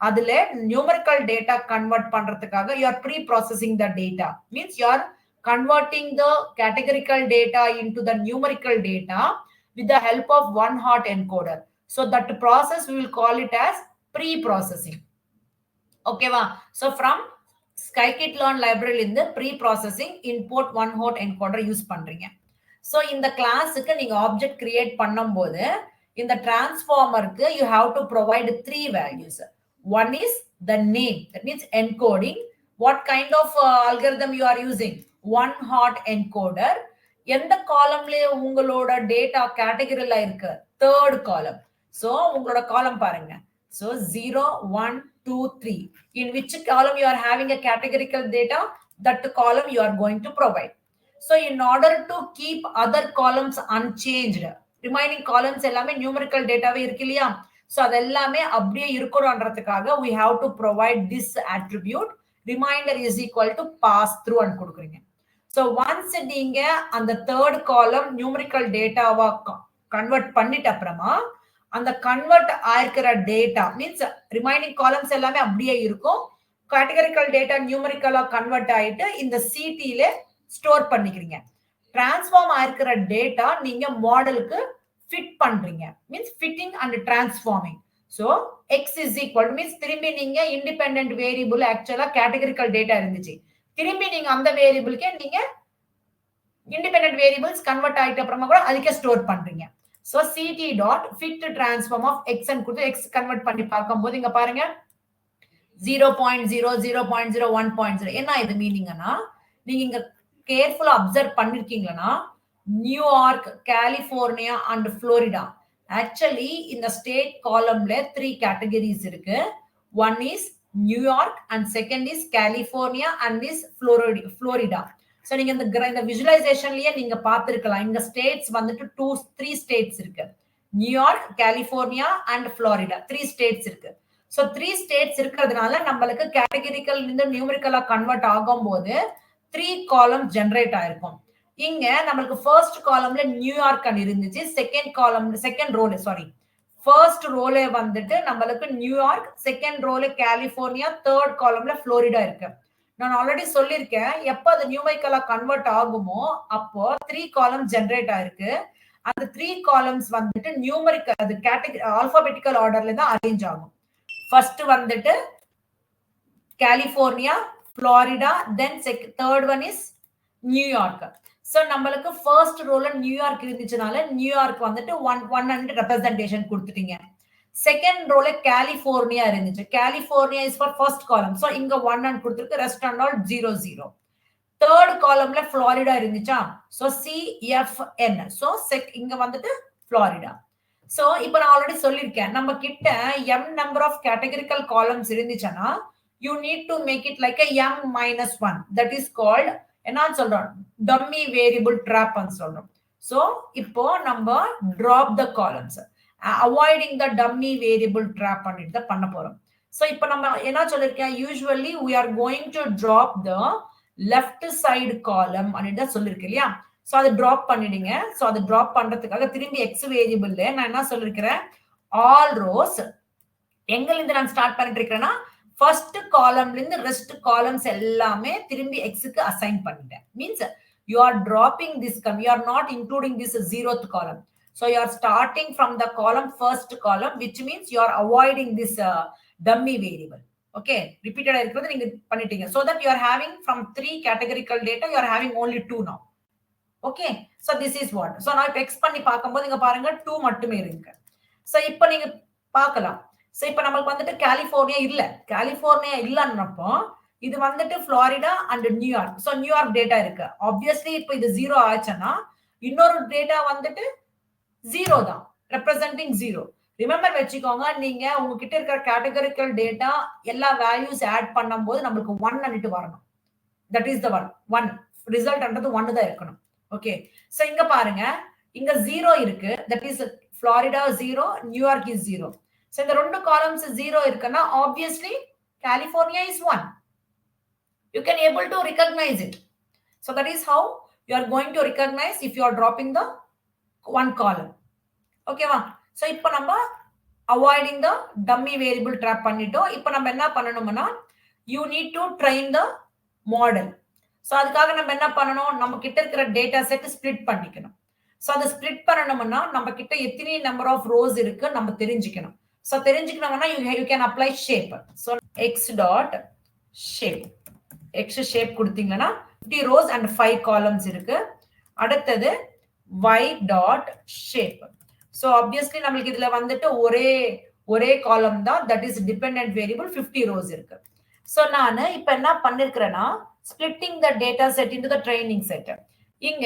அதுல numerical data convert பண்றதுக்காக you are pre-processing the data. Means you are converting the categorical data into the numerical data with the help of one hot encoder. So that process we will call it as pre-processing. Okay va? So from scikit-learn library in the pre-processing import one hot encoder use பண்றீங்க. So இந்த கிளாஸுக்கு நீங்க object create பண்ணும்போது இந்த டிரான்ஸ்ஃபார்மருக்கு you have to provide 3 values. One is the name, that means encoding. What kind of algorithm you are using? One hot encoder. எந்த காலம்ல உங்களோட data கேட்டகரியில இருக்கு? தேர்ட் காலம். சோ உங்களோட காலம் பாருங்க. So 0, 1, 2, 3. In which column you are having a categorical data, that column you are going to provide. So in order to keep other columns unchanged, remaining columns எல்லாமே numerical dataவே இருக்கு இல்லையா? So அதெல்லாமே அப்படியே இருக்கணும்ன்றதுக்காக we have to provide this attribute. Remainder is equal to pass through and கொடுக்குறீங்க. So once நீங்க அந்த third column numerical dataவா convert பண்ணிட்ட அப்புறமா அந்த கன்வெர்ட் ஆயிருக்கிற டேட்டா மீன்ஸ் ரிமைனிங் காலம்ஸ் எல்லாமே அப்படியே இருக்கும். கேட்டகரிக்கல் டேட்டா நியூமரிக்கலா கன்வெர்ட் ஆயிட்டு இந்த சிடில ஸ்டோர் பண்ணிக்கிறீங்க. டிரான்ஸ்ஃபார்ம் ஆயிருக்கிற டேட்டா நீங்க மாடலுக்கு ஃபிட் பண்றீங்க. Means fitting and transforming. So X is equal means திரும்பி நீங்க இண்டிபெண்டன்ட் வேரியபிள் ஆக்சுவலா கேட்டகரிக்கல் டேட்டா இருந்துச்சு. திரும்பி நீங்க அந்த வேரியபிளுக்கே நீங்க இண்டிபெண்டன்ட் வேரியபிள்ஸ் கன்வெர்ட் ஆயிட்ட அப்புறமா கூட அதுக்கே ஸ்டோர் பண்றீங்க. So ct dot fit transform of x and கொடுத்து x convert பண்ணி பார்க்கும்போது இங்க பாருங்க 0.0 0.0 1.0 என்ன இது மீனிங்னா நீங்க இங்க கேர்ஃபுல்லா அப்சர்வ் பண்ணிருக்கீங்களா New York California and Florida actually இந்த ஸ்டேட் காலம்ல 3 கேட்டகரிஸ் இருக்கு. One is New York and second is California and is Florida. So நீங்க இந்த விஜுவலைசேஷன்லயே நீங்க பார்த்திருக்கலாம். இங்க ஸ்டேட்ஸ் வந்துட்டு 3 ஸ்டேட்ஸ் இருக்கு. New York, California and Florida 3 states இருக்கு. சோ 3 ஸ்டேட்ஸ் இருக்கிறதுனால நம்மளுக்கு கேட்டகரிக்கல் இருந்து நியூமரிக்கலா கன்வெர்ட் ஆகும்போது 3 காலம் ஜெனரேட் ஆயிருக்கும். இங்க நம்மளுக்கு ஃபர்ஸ்ட் காலம்ல நியூயார்க் இருந்துச்சு. செகண்ட் ஃபர்ஸ்ட் ரோல வந்துட்டு நம்மளுக்கு நியூயார்க், செகண்ட் ரோல கலிபோர்னியா, தேர்ட் காலம்ல புளோரிடா இருக்கு. நான் ஆல்ரெடி சொல்லியிருக்கேன் எப்ப அது நியூமரிக்கலா கன்வெர்ட் ஆகுமோ அப்போ 3 காலம் ஜெனரேட் ஆயிருக்கு. அந்த 3 காலம்ஸ் வந்துட்டு நியூமரிக்கல் அது கேட்டகரி ஆல்பாபெட்டிக்கல் ஆர்டர்ல தான் அரேஞ்ச் ஆகும். ஃபர்ஸ்ட் வந்துட்டு California, Florida, then third one is New York. So நம்மளுக்கு ஃபர்ஸ்ட் ரோல நியூயார்க் இருந்துச்சுனால நியூயார்க் வந்துட்டு 100 ரெப்ரசன்டேஷன் கொடுத்துட்டீங்க. செகண்ட் ரோல கலிபோர்னியா இருந்துச்சு. California is for first column. So இங்க 1 கொடுத்திருக்கு. Rest and all 0. தேர்ட் காலம்ல புளோரிடா இருந்துச்சா. So CFN. சோ இங்க வந்துட்டு புளோரிடா. சோ இப்போ நான் ஆல்ரெடி சொல்லிருக்கேன் நம்ம கிட்ட m number of categorical columns இருந்துச்சுனா you need to make it like a m-1. that is called என்ன சொல்றோம் டம்மி வேரியபிள் ட்ராப் ன்னு சொல்றோம். சோ இப்போ நம்ம drop the columns. Avoiding the dummy variable trap பண்ணிட்டு பண்ண போறோம். சோ இப்போ நம்ம என்ன சொல்லிருக்கேன் usually we are going to drop the left side column அப்படினு சொல்லிருக்கேன் இல்லையா. சோ அதை drop பண்ணிடுங்க. சோ அதை drop பண்றதுக்காக திரும்பி x வேரியபிள்ல நான் என்ன சொல்லிருக்கேன் all rows எங்க இருந்து நான் ஸ்டார்ட் பண்ணிட்டு இருக்கேன்னா ஃபர்ஸ்ட் காலம்ல இருந்து ரெஸ்ட் காலம்ஸ் எல்லாமே திரும்பி x க்கு அசைன் பண்ணிட்டேன். Means you are dropping this column, you are not including this 0th column. So you are starting from the first column, which means you are avoiding this dummy variable. Okay, repeated இருக்கிறது நீங்க பண்ணிட்டீங்க. So that you are having from 3 categorical data, you are having only 2 now. Okay, so this is what. So now if x பண்ணி பார்க்கும்போது இங்க பாருங்க 2 மட்டுமே இருக்கு. So இப்போ நீங்க பார்க்கலாம். So இப்போ நமக்கு வந்துட்டு கலிபோர்னியா இல்லன்னப்போ இது வந்துட்டு Florida and New York. So New York data இருக்கு. ஆப்வியஸ்லி இப்போ இது 0 ஆச்சுன்னா இன்னொரு டேட்டா வந்துட்டு 0 தான், ரெப்ரசென்டிங் 0. ரிமெம்பர் வச்சுக்கோங்க, நீங்க உங்ககிட்ட இருக்கிற கேட்டகரிக்கல் டேட்டா எல்லா வேல்யூஸ் ஆட் பண்ணும்போது நமக்கு 1 அன்னிட்டு வரணும். தட் இஸ் த 1 ரிசல்ட்ன்றது 1 தான் இருக்கணும். ஓகே, சோ இங்க பாருங்க இங்க 0 இருக்கு. That is Florida 0, New York is 0. So இந்த ரெண்டு காலம்ஸ் 0 இருக்குன்னா obviously California is 1. You can able to recognize it. So that is how you are going to recognize if you are dropping the one column. Okay va. So இப்போ நம்ம avoiding the dummy variable trap பண்ணிட்டோம். இப்போ நம்ம என்ன பண்ணணும்னா you need to train the model. So அதுக்காக நம்ம என்ன பண்ணணும், நம்ம கிட்ட இருக்கிற டேட்டா செட் ஸ்ப்ளிட் பண்ணிக்கணும். So அதை ஸ்ப்ளிட் பண்ணணும்னா நம்ம கிட்ட எத்தனை நம்பர் ஆஃப் ரோஸ் இருக்கு நம்ம தெரிஞ்சுக்கணும். So தெரிஞ்சுக்கணும்னா you can apply shape. So x dot shape. x shape கொடுத்தீங்கன்னா 50 rows and 5 columns இருக்கு. அடுத்தது y dot shape. So obviously நமக்கு இதுல வந்துட்டு ஒரே காலம் தான், that is dependent variable 50 rows இருக்கு. So நான் இப்போ என்ன பண்ணிருக்கிறேன்னா splitting the data set into the training set. இங்க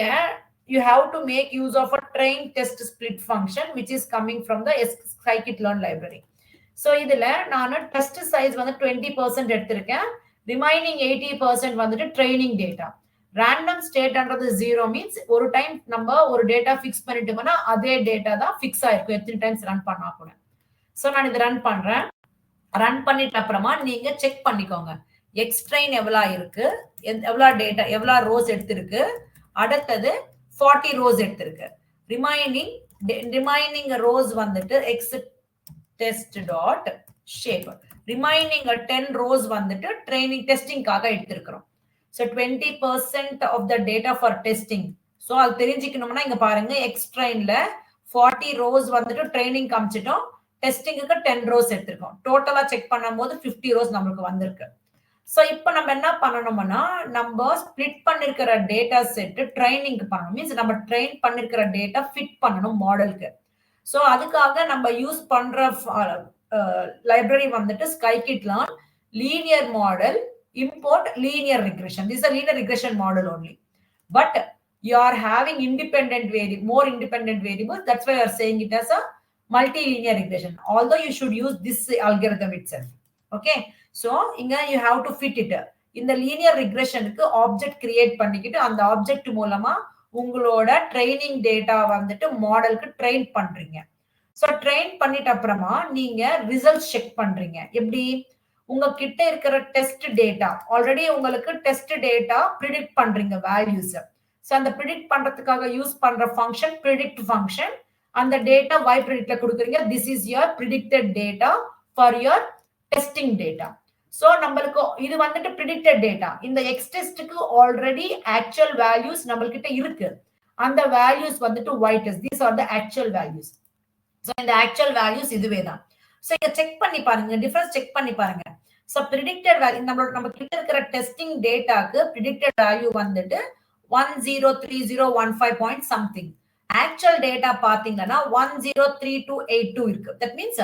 you have to make use of a train test split function which is coming from the scikit-learn library. So இதுல நான் test size வந்து 20% எடுத்திருக்கேன், remaining 80% வந்துட்டு training data. random state அன்றது 0 means ஒரு time நம்ம ஒரு data fix பண்ணிட்டோம்னா அதே டேட்டா தான் ஃபிக்ஸ் ஆயிருக்கும் எத்தனை டைம்ஸ் ரன் பண்ணா கூட. சோ நான் இது ரன் பண்றேன். ரன் பண்ணிட்ட அப்புறமா நீங்க செக் பண்ணிக்கோங்க எக்ஸ்ட்ரெயின் எவ்வளவு இருக்கு, எவ்வளவு டேட்டா எவ்வளவு ரோஸ் எடுத்திருக்கு, அடுத்தது 40 ரோஸ் எடுத்திருக்கு. ரிமைனிங் ரோஸ் வந்துட்டு X test dot shape, remaining 10 rows வந்துட்டு ட்ரைனிங் டெஸ்டிங்காக எடுத்திருக்கிறோம். So 20% of the data for testing. So அது தெரிஞ்சுக்கணும்னா இங்க பாருங்க எக்ஸ்ட்ரெயின்ல 40 ரோஸ் வந்துட்டு ட்ரைனிங் காமிச்சிட்டோம், டெஸ்டிங்குக்கு 10 ரோஸ் எடுத்திருக்கோம். டோட்டலா செக் பண்ணும்போது 50 ரோஸ் நம்மளுக்கு வந்திருக்கு. சோ இப்போ நம்ம என்ன பண்ணணும்னா நம்ம ஸ்பிளிட் பண்ணிருக்கிற டேட்டா செட் ட்ரைனிங்க்கு பண்ணணும். மீன்ஸ் நம்ம ட்ரெயின் பண்ணிருக்கிற டேட்டா ஃபிட் பண்ணணும் மாடலுக்கு. சோ அதுக்காக நம்ம யூஸ் பண்ற லைப்ரரி வந்துட்டு scikit-learn linear model import linear regression. This is a linear regression model only, but you are having more independent variables. That's why you are saying it as a multilinear regression, although you should use this algorithm itself. Okay, so inga you have to fit it in the linear regression ku object create பண்ணிக்கிட்டு அந்த object மூலமா உங்களோட training data வந்துட்டு மாடலுக்கு train பண்றீங்க. So train பண்ணிட்ட அப்புறமா நீங்க ரிசல்ட்ஸ் செக் பண்றீங்க. எப்படி உங்க கிட்ட இருக்கிற டெஸ்ட் டேட்டா ஆல்ரெடி உங்களுக்கு டெஸ்ட் டேட்டா ப்ரிடிக்ட் பண்றீங்க வேல்யூஸ். சோ அந்த ப்ரிடிக்ட் பண்றதுக்காக யூஸ் பண்ற ஃபங்க்ஷன் ப்ரிடிக்ட் ஃபங்க்ஷன். அந்த டேட்டா y predictல கொடுக்குறீங்க. this is your predicted data for your testing data. So நம்மளுக்கு இது வந்துட்டு predicted data. இந்த x testக்கு ஆல்ரெடி actual values நம்மள்கிட்ட இருக்கு. அந்த values வந்துட்டு y test. these are the actual values. So இந்த actual values இதுவே தான். சோ இத செக் பண்ணி பாருங்க, டிஃபரன்ஸ் செக் பண்ணி பாருங்க. சோ predicted value நம்ம கிட்ட இருக்கிற டெஸ்டிங் டேட்டாக்கு predicted value வந்துட்டு 103015 point something. actual data பாத்தீங்கன்னா 103282 இருக்கு. that means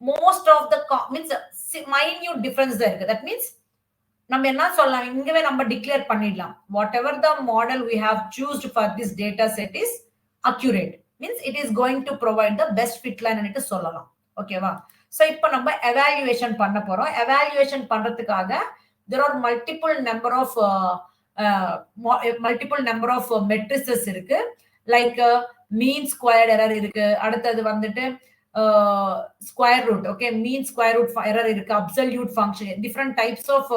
most of the means minute difference there இருக்கு. that means நம்ம என்ன சொல்லலாம், இங்கவே நம்ம டிக்ளேர் பண்ணிடலாம் whatever the model we have chosen for this data set is accurate, means it is going to provide the best fit line ன்னு சொல்லலாம். ஓகேவா? So இப்போ நம்ம எவாலுவேஷன் பண்ண போறோம். எவாலுவேஷன் பண்றதுக்காக there are multiple number of matrices இருக்கு. Like mean squared error இருக்கு, அடுத்தது வந்துட்டு square root, okay, mean square root error இருக்கு, absolute function, different types of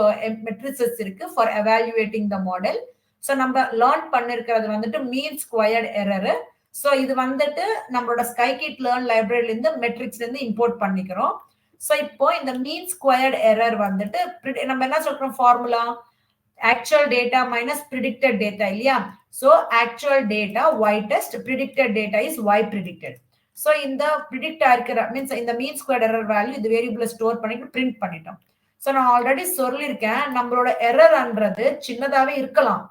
matrices இருக்கு for evaluating the model. So நம்ம லேர்ன் பண்ணிருக்கிறது வந்துட்டு மீன் ஸ்கொயர்ட் எரர். ஸோ இது வந்துட்டு நம்மளோட scikit-learn லைப்ரரியில இருந்து மெட்ரிக்ஸ்ல இருந்து இம்போர்ட் பண்ணிக்கிறோம். ஸோ இப்போ இந்த மீன் ஸ்கொயர்ட் எரர் வந்துட்டு நம்ம என்ன சொல்றோம் formula actual data minus predicted data இல்லையா? So actual data y test, predicted data is y predicted. So இந்த predict ஆகிற மீன்ஸ் இந்த மீன் ஸ்கொயர்ட் எரர் வேல்யூ இது வேரியபிள்ல ஸ்டோர் பண்ணிட்டு பிரிண்ட் பண்ணிட்டோம். ஸோ நான் ஆல்ரெடி சொல்லியிருக்கேன் நம்மளோட எரர்ன்றது சின்னதாவே இருக்கலாம்,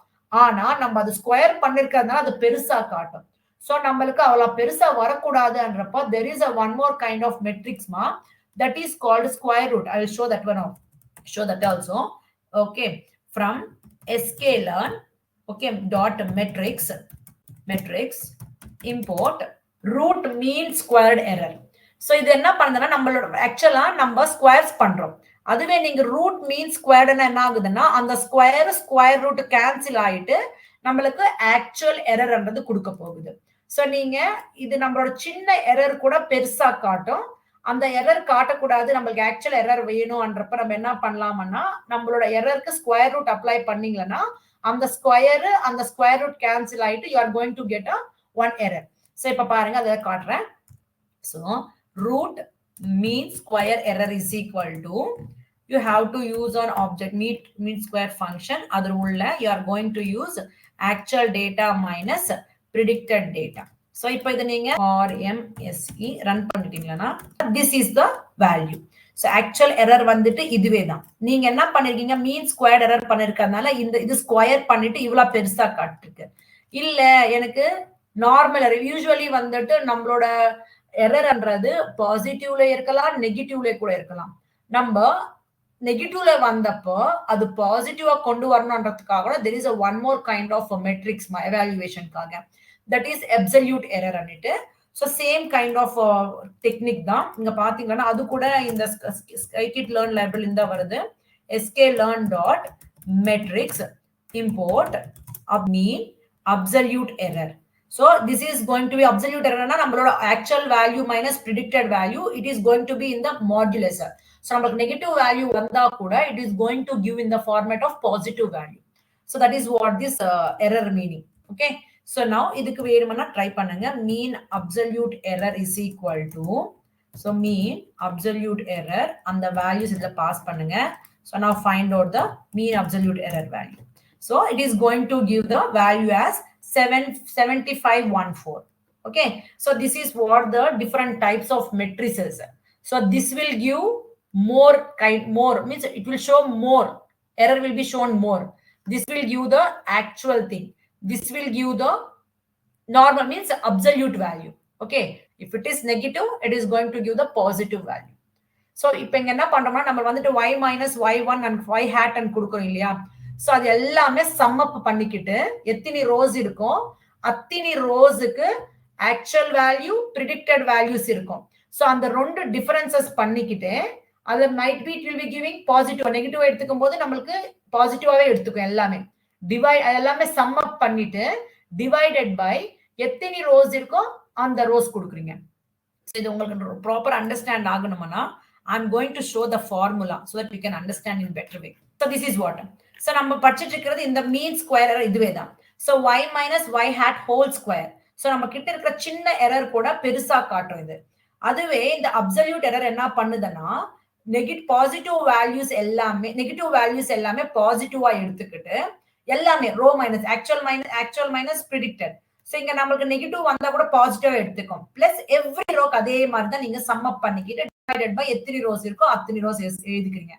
ஆனா நம்ம அது ஸ்கொயர் பண்ணிருக்கிறதுனால அது பெருசா காட்டும். ஸோ நம்மளுக்கு அவ்வளவு பெருசா வரக்கூடாதுன்றப்போ there is a one more kind of matrix ma that is called square root. I will show that one out. Show that also. Okay. From sklearn, okay, dot matrix import root mean squared error. So இது என்ன பண்ணுதுன்னா நம்மளோட ஆக்சுவலா நம்ம squares பண்றோம், அதுவே நீங்க root mean ஸ்கொயர்ட்னா என்ன ஆகுதுன்னா அந்த ஸ்கொயர் ரூட் கேன்சல் ஆயிட்டு நம்மளுக்கு ஆக்சுவல் எரர்ன்றது கொடுக்க போகுது. சோ நீங்க இது நம்மளோட சின்ன எரர் கூட பெருசா காட்டும். அந்த எரர் காட்டக்கூடாது, நம்மளுக்கு ஆக்சுவல் எரர் வேணும்ன்றப்ப நம்ம என்ன பண்ணலாம்னா நம்மளோட எரருக்கு ஸ்கொயர் ரூட் அப்ளை பண்ணீங்கன்னா அந்த ஸ்கொயர் ரூட் கேன்சல் ஆயிட்டு you are going to get a one error. So இப்ப பாருங்க அதை காட்டுறேன். So root mean square error is equal to you have to use an object mean square function. அது உள்ள you are going to use actual data minus predicted data. So இப்போ இத நீங்க RMSE run பண்ணிட்டீங்கன்னா this is the value. So actual error வந்துட்டு இதுவே தான். நீங்க என்ன பண்ணிருக்கீங்க, மீன் ஸ்கொயர்ட் எரர் பண்ணிருக்கறதுனால இது ஸ்கொயர் பண்ணிட்டு இவ்வளவு பெருசா காட்டிருக்கு. இல்ல எனக்கு நார்மல் எரர், யூசுவலி வந்துட்டு நம்மளோட எரர்ன்றது பாசிட்டிவ்ல இருக்கலாம், நெகட்டிவ்ல கூட இருக்கலாம். நம்ம நெகட்டிவ்ல வந்தப்போ அது பாசிட்டிவா கொண்டு வரணும்ன்றதுக்காக there is a one more kind of a metrics evaluationக்காக that is absolute error அன்னிட்டு so same kind of technique தான் இங்க பாத்தீங்கன்னா அது கூட இந்த scikit-learn library இந்த வருது sklearn dot metrics import mean absolute error. So this is going to be absolute error na nammaloda actual value minus predicted value, it is going to be in the modulus. So namakku negative value vanda kuda it is going to give in the format of positive value. So that is what this error meaning. Okay, so now idukku verumana try pannunga. Mean absolute error is equal to, so mean absolute error and the values idla pass pannunga. So now find out the mean absolute error value. So it is going to give the value as 7514. Okay, so this is what the different types of matrices. So this will give more means it will show more, error will be shown more. This will give the actual thing, this will give the normal means absolute value. Okay, if it is negative it is going to give the positive value. So இப்போ இங்க என்ன பண்றோம்னா நம்ம வந்துட்டு y minus y1 and y hat and கொடுக்கிறோம் இல்லையா. So அது எல்லாமே சம் அப் பண்ணிக்கிட்டு எத்தனை ரோஸ் இருக்கும் அத்தனை ரோஸ்க்கு ஆக்சுவல் வேல்யூ predicted values இருக்கும். சோ அந்த ரெண்டு டிஃபரன்சஸ் பண்ணிக்கிட்டு அது might be it will be giving positive, negative எடுத்துக்கும் போது நமக்கு பாசிட்டிவாவே எடுத்துக்கும் எல்லாமே. டிவைட் எல்லாமே சம் அப் பண்ணிட்டு divided by எத்தனை ரோஸ் இருக்கும் அந்த ரோஸ் கொடுக்குறீங்க. சோ இது உங்களுக்கு ப்ராப்பர் அண்டர்ஸ்டாண்ட் ஆகணும்னா I'm going to show the formula so that we can understand in better way. So this is what. So நம்ம படிச்சிட்டு இருக்கிறது இந்த மீன் ஸ்கொயர் எரர் இதுவே தான். So y minus y hat whole square. So நம்ம கிட்ட இருக்கிற சின்ன எரர் கூட பெருசா காட்டும் இது. அதுவே இந்த அப்சல்யூட் எரர் என்ன பண்ணுதுன்னா பாசிட்டிவ் வேல்யூஸ் எல்லாமே பாசிட்டிவா எடுத்துக்கிட்டு எல்லாமே row minus actual minus predicted. So இங்க நமக்கு நெகட்டிவ் வந்தா கூட பாசிட்டிவா எடுத்துக்கும். பிளஸ் எவ்ரி ரோக்கு அதே மாதிரி தான் நீங்க சம் அப் பண்ணிக்கிட்டு டிவைடட் பை எத்தனை ரோஸ் இருக்கோ அத்தனை ரோஸ் எழுதிக்கிறீங்க.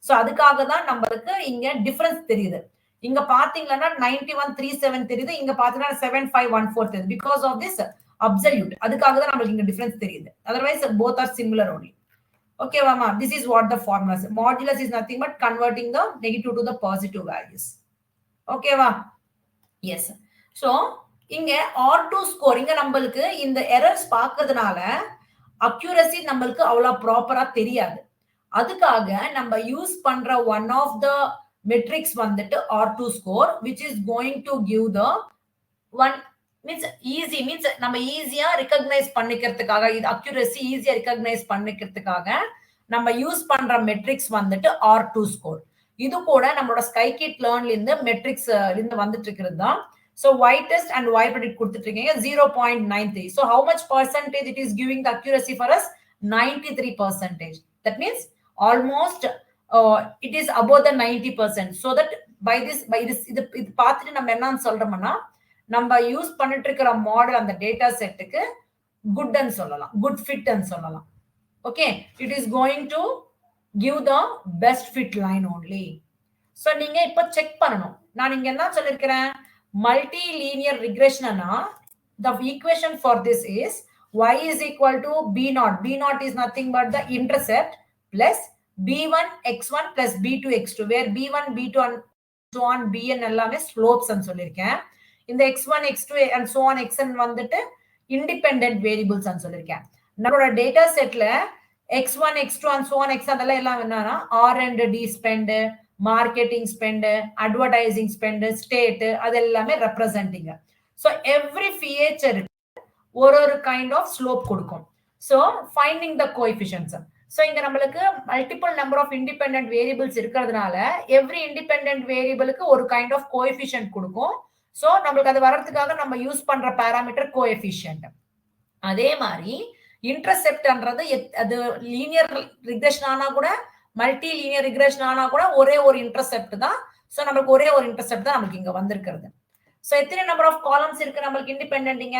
சோ அதுக்காக தான் நம்மளுக்கு இங்க டிஃபரன்ஸ் தெரியுது. இங்க பாத்தீங்கன்னா 9137 தெரியுது, இங்க பாத்தீங்கன்னா 7514 தெரியுது. பிகாஸ் ஆஃப் திஸ் அப்சல்யூட், அதுக்காக தான் நம்மளுக்கு இங்க டிஃபரன்ஸ் தெரியுது. Otherwise both are similar only. Okay வாமா, this is what the formula is. Modulus is nothing but converting the negative to the positive values. Okay வா? Yes. So இங்க R2 score இங்க நம்மளுக்கு இந்த எரர்ஸ் பார்க்கிறதுனால அக்யூரசி நம்மளுக்கு அவ்வளவு ப்ராப்பரா தெரியாது. அதுக்காக நம்ம யூஸ் பண்ற ஒன் ஆஃப் த மெட்ரிக்ஸ் வந்துட்டு R2 score which is going to give the one means easy means நம்ம ஈஸியா ரெகக்னைஸ் பண்ணிக்கிறதுக்காக, இது அக்யூரசி ஈஸியா ரெகக்னைஸ் பண்ணிக்கிறதுக்காக நம்ம யூஸ் பண்ற மெட்ரிக்ஸ் வந்துட்டு R2 ஸ்கோர். இது கூட நம்மளோட scikit-learnல இருந்து மெட்ரிக்ஸ் இருந்து வந்துட்டு இருக்கிறது தான். So y test and y predict கொடுத்துட்டீங்க 0.93. So how much percentage it is giving the accuracy for us? 93%. That means almost it is above the 90%. So that by this இது பார்த்துட்டு நம்ம என்ன சொல்றோம்னா நம்ம யூஸ் பண்ணிட்டு இருக்கிற மாடல் அந்த டேட்டா செட்டுக்கு குட் ன்னு சொல்லலாம், குட் ஃபிட் ன்னு சொல்லலாம். Okay, it is going to give the best fit line only. So நீங்க இப்ப செக் பண்ணணும். நான் இங்க என்ன சொல்லிருக்கிறேன், multilinear regression na the equation for this is y is equal to b naught. B naught is nothing but the intercept plus b1 x1 plus b2 x2, where b1 b2 and so on bn எல்லாமே slopes ன்னு சொல்லிருக்கேன். இந்த x1 x2 and so on xn வந்துட்டு independent variables ன்னு சொல்லிருக்கேன். நம்மளோட data செட்ல x1 x2 and so on x அதெல்லாம் எல்லாம் என்னன்னா R&D spend, marketing spend, advertising spend, state அது எல்லாமே ரெப்ரசென்டிங். ஸோ எவ்ரி ஃபீச்சருக்கு ஒரு கைண்ட் ஆஃப் ஸ்லோப் கொடுக்கும். So finding the coefficients. So இங்க நம்மளுக்கு multiple number of independent variables இருக்கிறதுனால எவ்ரி இண்டிபெண்டன்ட் வேரியபிளுக்கு ஒரு கைண்ட் ஆஃப் கோஎஃபிஷியன்ட் கொடுக்கும். ஸோ நம்மளுக்கு அது வர்றதுக்காக நம்ம யூஸ் பண்ற பேராமீட்டர் கோஎஃபிஷியன்ட். அதே மாதிரி இன்டர்செப்ட்ன்றது அது லீனியர் ரிக்ரெஷன் ஆனா கூட மல்டி லீனியர் ரிக்ரெஷன் ஆனா கூட ஒரே ஒரு இன்டர்செப்ட் தான். சோ நமக்கு ஒரே ஒரு இன்டர்செப்ட் தான் நமக்கு இங்க வந்திருக்கிறது. சோ எத்தனை நம்பர் ஆஃப் காலம்ஸ் இருக்கு நமக்கு இண்டிபெண்டன்ட்ங்க?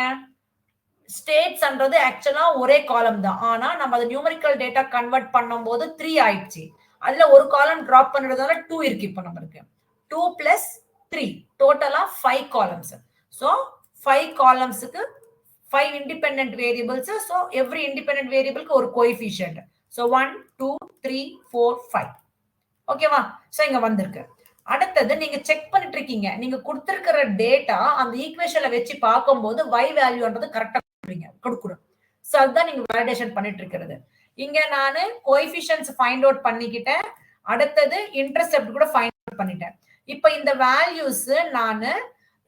ஸ்டேட்ஸ்ன்றது ஆக்சுவலா ஒரே காலம் தான், ஆனா நம்ம அது நியூமெரிக்கல் டேட்டா கன்வெர்ட் பண்ணும்போது 3 ஆயிடுச்சு. அதுல ஒரு காலம் டிராப் பண்றதுனால 2 இருக்கு. இப்போ நமக்கு 2 plus 3 டோட்டலா 5 காலம்ஸ். சோ 5 காலம்ஸ்க்கு 5 independent variables. So every independent வேரியபிளுக்கு ஒரு கோஎஃபிஷியன்ட். So 1, 2, 3, 4, 5. ஓகேவா? சோ இங்க வந்திருக்கு. அடுத்தது நீங்க செக் பண்ணிட்டு இருக்கீங்க. நீங்க குடுத்திருக்கிற டேட்டா அந்த ஈக்குவேஷன்ல வச்சு பார்க்கும்போது y வேல்யூன்றது கரெக்ட்டா குடுக்கணும். சோ அதுதான் நீங்க வேலிடேஷன் பண்ணிட்டு இருக்கிறது. இங்க நானு கோஎஃபிஷியன்ட்ஸ் ஃபைண்ட் அவுட் பண்ணிக்கிட்டேன். அடுத்தது இன்டர்செப்ட் கூட ஃபைண்ட் அவுட் பண்ணிட்டேன். இப்ப இந்த வேல்யூஸ் நானு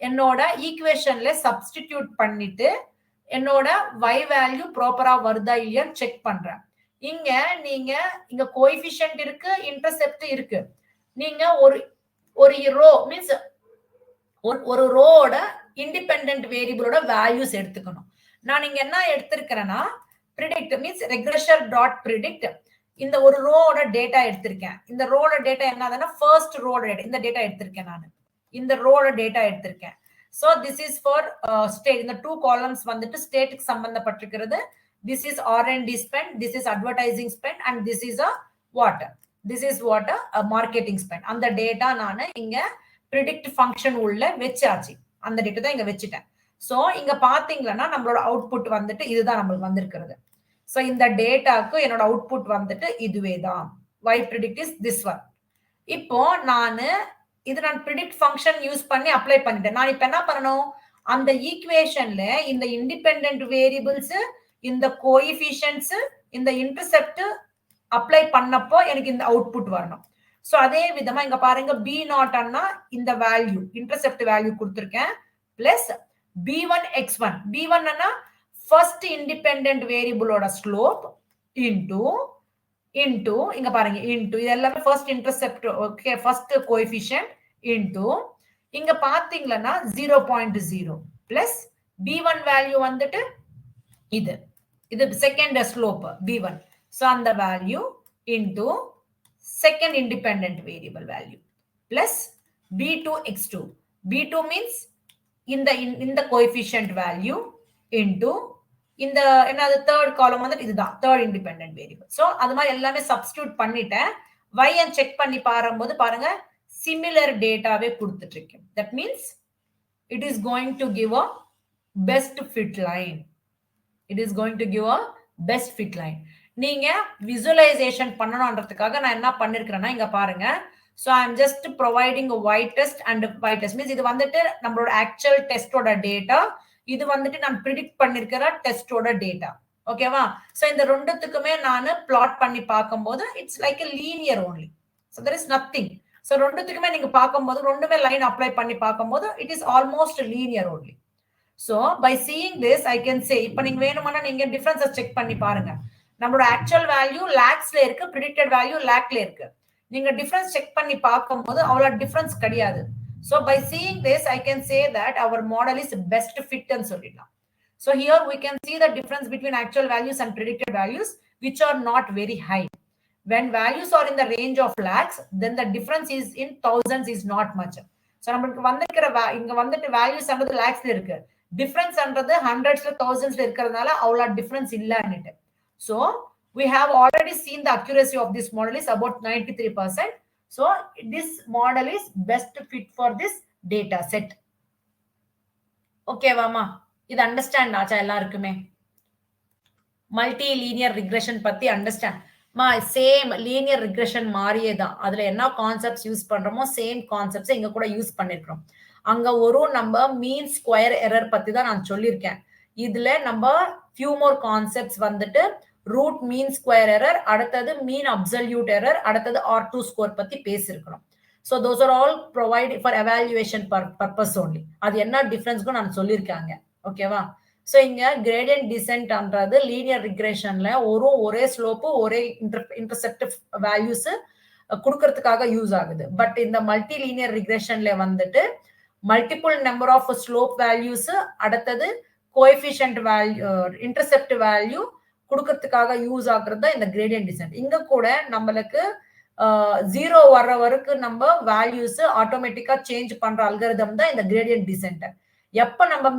என்னோட ஈக்குவேஷன்ல சப்ஸ்டிடியூட் பண்ணிட்டு என்னோட y வேல்யூ ப்ராப்பரா வருதா இல்லையான்னு செக் பண்றேன். இங்க நீங்க இங்க கோஎஃபிஷியன்ட் இருக்கு, இன்டர்செப்ட் இருக்கு. நீங்க ஒரு ரோ மீன்ஸ் ஒரு ரோட இண்டிபெண்டன்ட் வேரியபிளோட வேல்யூஸ் எடுத்துக்கணும். நான் இங்க என்ன எடுத்திருக்கிறேன்னா predict மீன்ஸ் ரெக்ரெஷர் டாட் predict இந்த ஒரு ரோட டேட்டா எடுத்திருக்கேன். இந்த ரோட டேட்டா என்னதுன்னா ஃபர்ஸ்ட் ரோட டேட்டா, இந்த டேட்டா எடுத்திருக்கேன் நான். இந்த ரோட டேட்டா எடுத்திருக்கேன். So this is for state. இந்த டூ காலம்ஸ் வந்துட்டு ஸ்டேட்டுக்கு சம்பந்தப்பட்டிருக்கிறது. This is R&D spend, this is advertising spend, and this is a what? This is what a marketing spend. அந்த டேட்டா நான் இங்க predict function உள்ள வெச்சாச்சு. அந்த டேட்டா தான் இங்க வெச்சிட்டேன். சோ இங்க பாத்தீங்கன்னா நம்மளோட அவுட்புட் வந்துட்டு இதுதான் நம்மளுக்கு வந்திருக்கிறது. சோ இந்த டேட்டாக்கு என்னோட அவுட்புட் வந்துட்டு இதுவே தான். Y predict is this one. இப்போ நான் predict function யூஸ் பண்ணி அப்ளை பண்ணிட்டேன். நான் இப்ப என்ன பண்ணணும்? அந்த ஈக்குவேஷன்ல இந்த இண்டிபெண்டன்ட் வேரியபிள்ஸ், இந்த கோஎஃபிஷியன்ட்ஸ், இந்த இன்டர்செப்ட் அப்ளை பண்ணப்போ எனக்கு இந்த அவுட்புட் வரணும். சோ அதே விதமா இங்க பாருங்க b0 அண்ணா இந்த வேல்யூ இன்டர்செப்ட் வேல்யூ கொடுத்திருக்கேன் பிளஸ் b1 x1. b1 அண்ணா ஃபர்ஸ்ட் இண்டிபெண்டன்ட் வேரியபிளோட ஸ்லோப் இன்டு இங்க பாருங்க இன்டு இது எல்லாமே first intercept, okay, first coefficient into இங்க பாத்தீங்கன்னா 0.0 பிளஸ் b1 வேல்யூ வந்துட்டு இது செகண்ட் ஸ்லோப் b1. சோ அந்த value into second independent variable value plus b2 x2. b2 means in the coefficient value into இந்த என்னது third column வந்து இதுதான் third independent variable. so அது மாதிரி எல்லாமே substitute பண்ணிட்டேன். y and check பண்ணி பாரும்போது பாருங்க similar dataவே கொடுத்துட்டு இருக்கேன். that means it is going to give a best fit line. It is going to give a best fit line. நீங்க விசுவலைசேஷன் பண்ணணும்ன்றதுக்காக நான் என்ன பண்ணிருக்கேன்னா இங்க பாருங்க. so I am just providing a y test and y test means இது வந்துட்டு நம்மளோட actual டெஸ்டோட data, இது வந்துட்டு நான் predict பண்ணிருக்கிற டெஸ்டோட டேட்டா. ஓகேவா? சோ இந்த ரெண்டுத்துக்குமே நான் பிளாட் பண்ணி பார்க்கும்போது it's like a linear only. so there is nothing. so ரெண்டுத்துக்குமே நீங்க பார்க்கும்போது ரெண்டுமே லைன் அப்ளை பண்ணி பார்க்கும்போது it is almost linear only. so by seeing this I can say இப்போ நீங்க வேணும்னா நீங்க டிஃபரன்ஸஸ் செக் பண்ணி பாருங்க. நம்மளோட ஆக்சுவல் வேல்யூ லாக்ஸ்ல இருக்கு, பிரெடிக்டட் வேல்யூ லாக்ல இருக்கு. நீங்க டிஃபரன்ஸ் செக் பண்ணி பார்க்கும்போது அவ்வளவு டிஃபரன்ஸ் கிடையாது. so by seeing this I can say that our model is best fit ன்னு சொல்லிடலாம். so here we can see the difference between actual values and predicted values which are not very high. when values are in the range of lakhs then the difference is in thousands is not much. so நமக்கு வந்திருக்கிற இங்க வந்துட்டு values அன்றது லாக்ஸ்ல இருக்கு, difference அன்றது ஹண்ட்ரட்ஸ்ல தௌசண்ட்ஸ்ல இருக்கிறதுனால அவ்வளவு difference இல்லன்னுட்டு. so we have already seen the accuracy of this model is about 93%. so this model is best fit for this data set. okay வாமா, இது understand ஆச்சா எல்லாருக்குமே? மல்டி லீனியர் ரிக்ரெஷன் பத்தி அண்டர்ஸ்டாண்ட் மா? Same linear regression மாதிரியே தான். அதுல என்ன கான்செப்ட்ஸ் யூஸ் பண்றோமோ சேம் கான்செப்ட்ஸ் இங்க கூட யூஸ் பண்ணிருக்கோம். அங்க ஒரு நம்ம மீன் ஸ்கொயர் எரர் பத்தி தான் நான் சொல்லியிருக்கேன். இதுல நம்ம ஃபியூ மோர் கான்செப்ட்ஸ் வந்துட்டு ரூட் மீன் ஸ்கொயர் எரர், அடுத்தது மீன் அப்சல்யூட் எரர், அடுத்தது R2 ஸ்கோர் பத்தி பேசியிருக்கிறோம். so those are all provided for evaluation purpose only. அது என்ன டிஃபரன்ஸ்க்கும் நான் சொல்லியிருக்காங்க. ஓகேவா? so இங்க gradient descent அன்றது லீனியர் ரிக்ரெஷன்ல ஒரே ஸ்லோப் ஒரே இன்டர்செப்ட் வேல்யூஸ் கொடுக்கறதுக்காக யூஸ் ஆகுது. பட் இந்த மல்டி லீனியர் ரிக்ரெஷன்ல வந்துட்டு multiple number of slope values, அடுத்தது கோஎஃபிஷியன்ட் வேல்யூ, இன்டர்செப்ட் வேல்யூ கொடுக்கறதுக்காக யூஸ் ஆகுறது தான் இந்த கிரேடியன்ட் டிசென்ட். இங்க கூட நம்மளுக்கு 0 வர்ற வரைக்கும் நம்ம வேல்யூஸ் ஆட்டோமேட்டிக்கா சேஞ்ச் பண்ற அல்காரிதம் தான் இந்த கிரேடியன்ட் டிசென்ட். எப்ப நம்ம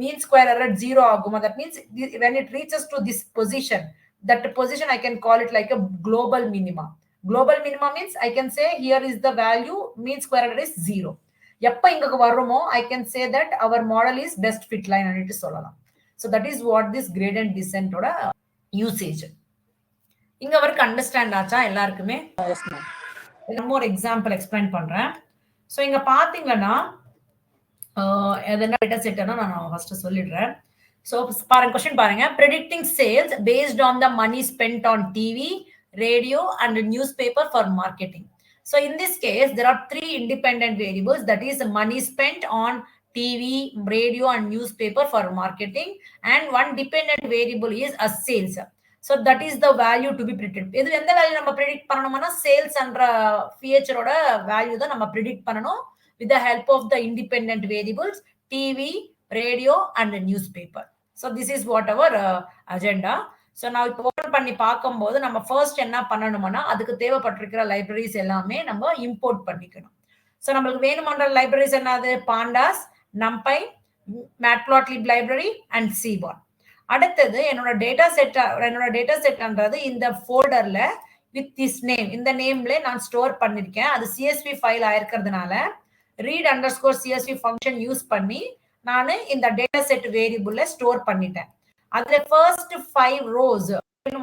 மீன் ஸ்கொயர் எரர் 0 ஆகும், that means when it reaches to this position, that position I can call it like a global minima. global minima means I can say here is the value mean square error is 0. எப்ப இங்க வருமோ I can say that our model is best fit line and சொல்லலாம். so that is what this gradient descent ஓட usage. இங்க வரைக்கும் understand ஆச்சா எல்லாருக்குமே? Yes ma'am. ஒரு எக்ஸாம்பிள் எக்ஸ்பிளைன் பண்றேன். ஸோ இங்க பாத்தீங்கன்னா எதனா டேட்டா செட்னா நான் ஃபர்ஸ்ட் சொல்லிடுறேன். ஸோ பாருங்க, கொஸ்டின் பாருங்க. Predicting sales based on the money spent on TV, radio and newspaper for marketing. So in this case, there are three independent variables, that is money spent on TV, radio and newspaper for marketing, and one dependent variable is a sales. So that is the value to be predicted. இது எந்த value நம்ம predict பண்ணணும்னா sales என்ற ஃபீச்சரோட value தான் நம்ம predict பண்ணணும் with the help of the independent variables TV, radio and newspaper. So this is what our agenda. So நான் இப்போ ஓப்பன் பண்ணி பார்க்கும்போது நம்ம ஃபர்ஸ்ட் என்ன பண்ணணும்னா அதுக்கு தேவைப்பட்டிருக்கிற லைப்ரரிஸ் எல்லாமே நம்ம இம்போர்ட் பண்ணிக்கணும். ஸோ நம்மளுக்கு வேணுமன்ற லைப்ரரிஸ் என்னது? Pandas, numpy, matplotlib library and seaborn. அடுத்தது என்னோட டேட்டா செட்ன்றது இந்த ஃபோல்டர்ல வித் திஸ் நேம், இந்த நேம்ல நான் ஸ்டோர் பண்ணிருக்கேன். அது சிஎஸ்வி ஃபைல் ஆயிருக்கிறதுனால read_csv ஃபங்க்ஷன் யூஸ் பண்ணி நான் இந்த டேட்டா செட் வேரியபிள்ல ஸ்டோர் பண்ணிட்டேன். அதுல ஃபர்ஸ்ட் 5 ரோஸ்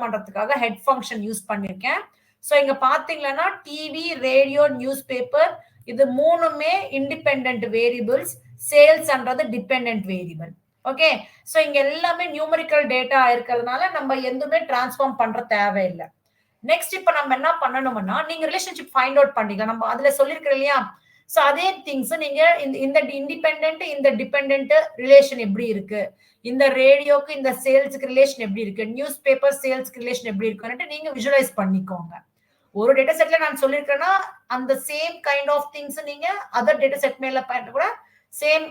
பண்றதுக்காக ஹெட் ஃபங்க்ஷன் யூஸ் பண்ணிருக்கேன். சோ இங்க பாத்தீங்கன்னா டிவி, ரேடியோ, நியூஸ் பேப்பர் இது மூணுமே இண்டிபெண்டன்ட் வேரியபிள்ஸ், சேல்ஸ்ன்றது டிபெண்டன்ட் வேரியபிள். ஓகே, சோ இங்க எல்லாமே நியூமரிக்கல் டேட்டா இருக்கிறதுனால நம்ம எதுவுமே டிரான்ஸ்ஃபார்ம் பண்ற தேவையில்லை. நெக்ஸ்ட் இப்ப நம்ம என்ன பண்ணணும்னா நீங்க ரிலேஷன்ஷிப் ஃபைண்ட் அவுட் பண்ணிக்கலாம். நம்ம அதுல சொல்லிருக்கோம் இல்லையா? சோ அதே திங்ஸ் நீங்க இந்த இண்டிபெண்டன்ட் இந்த டிபெண்டன்ட் ரிலேஷன் எப்படி இருக்கு, இந்த ரேடியோக்கு இந்த சேல்ஸ்க்கு ரிலேஷன் எப்படி இருக்கு, நியூஸ் பேப்பர் சேல்ஸ்க்கு ரிலேஷன் எப்படி இருக்குன்னு நீங்க விஜுவலைஸ் பண்ணிக்கோங்க. ஒரு டேட்டா செட்ல நான் சொல்லிருக்கேன்னா அந்த சேம் கைண்ட் ஆஃப் திங்ஸ் நீங்க அதர் டேட்டா செட் மேல கூட சேம்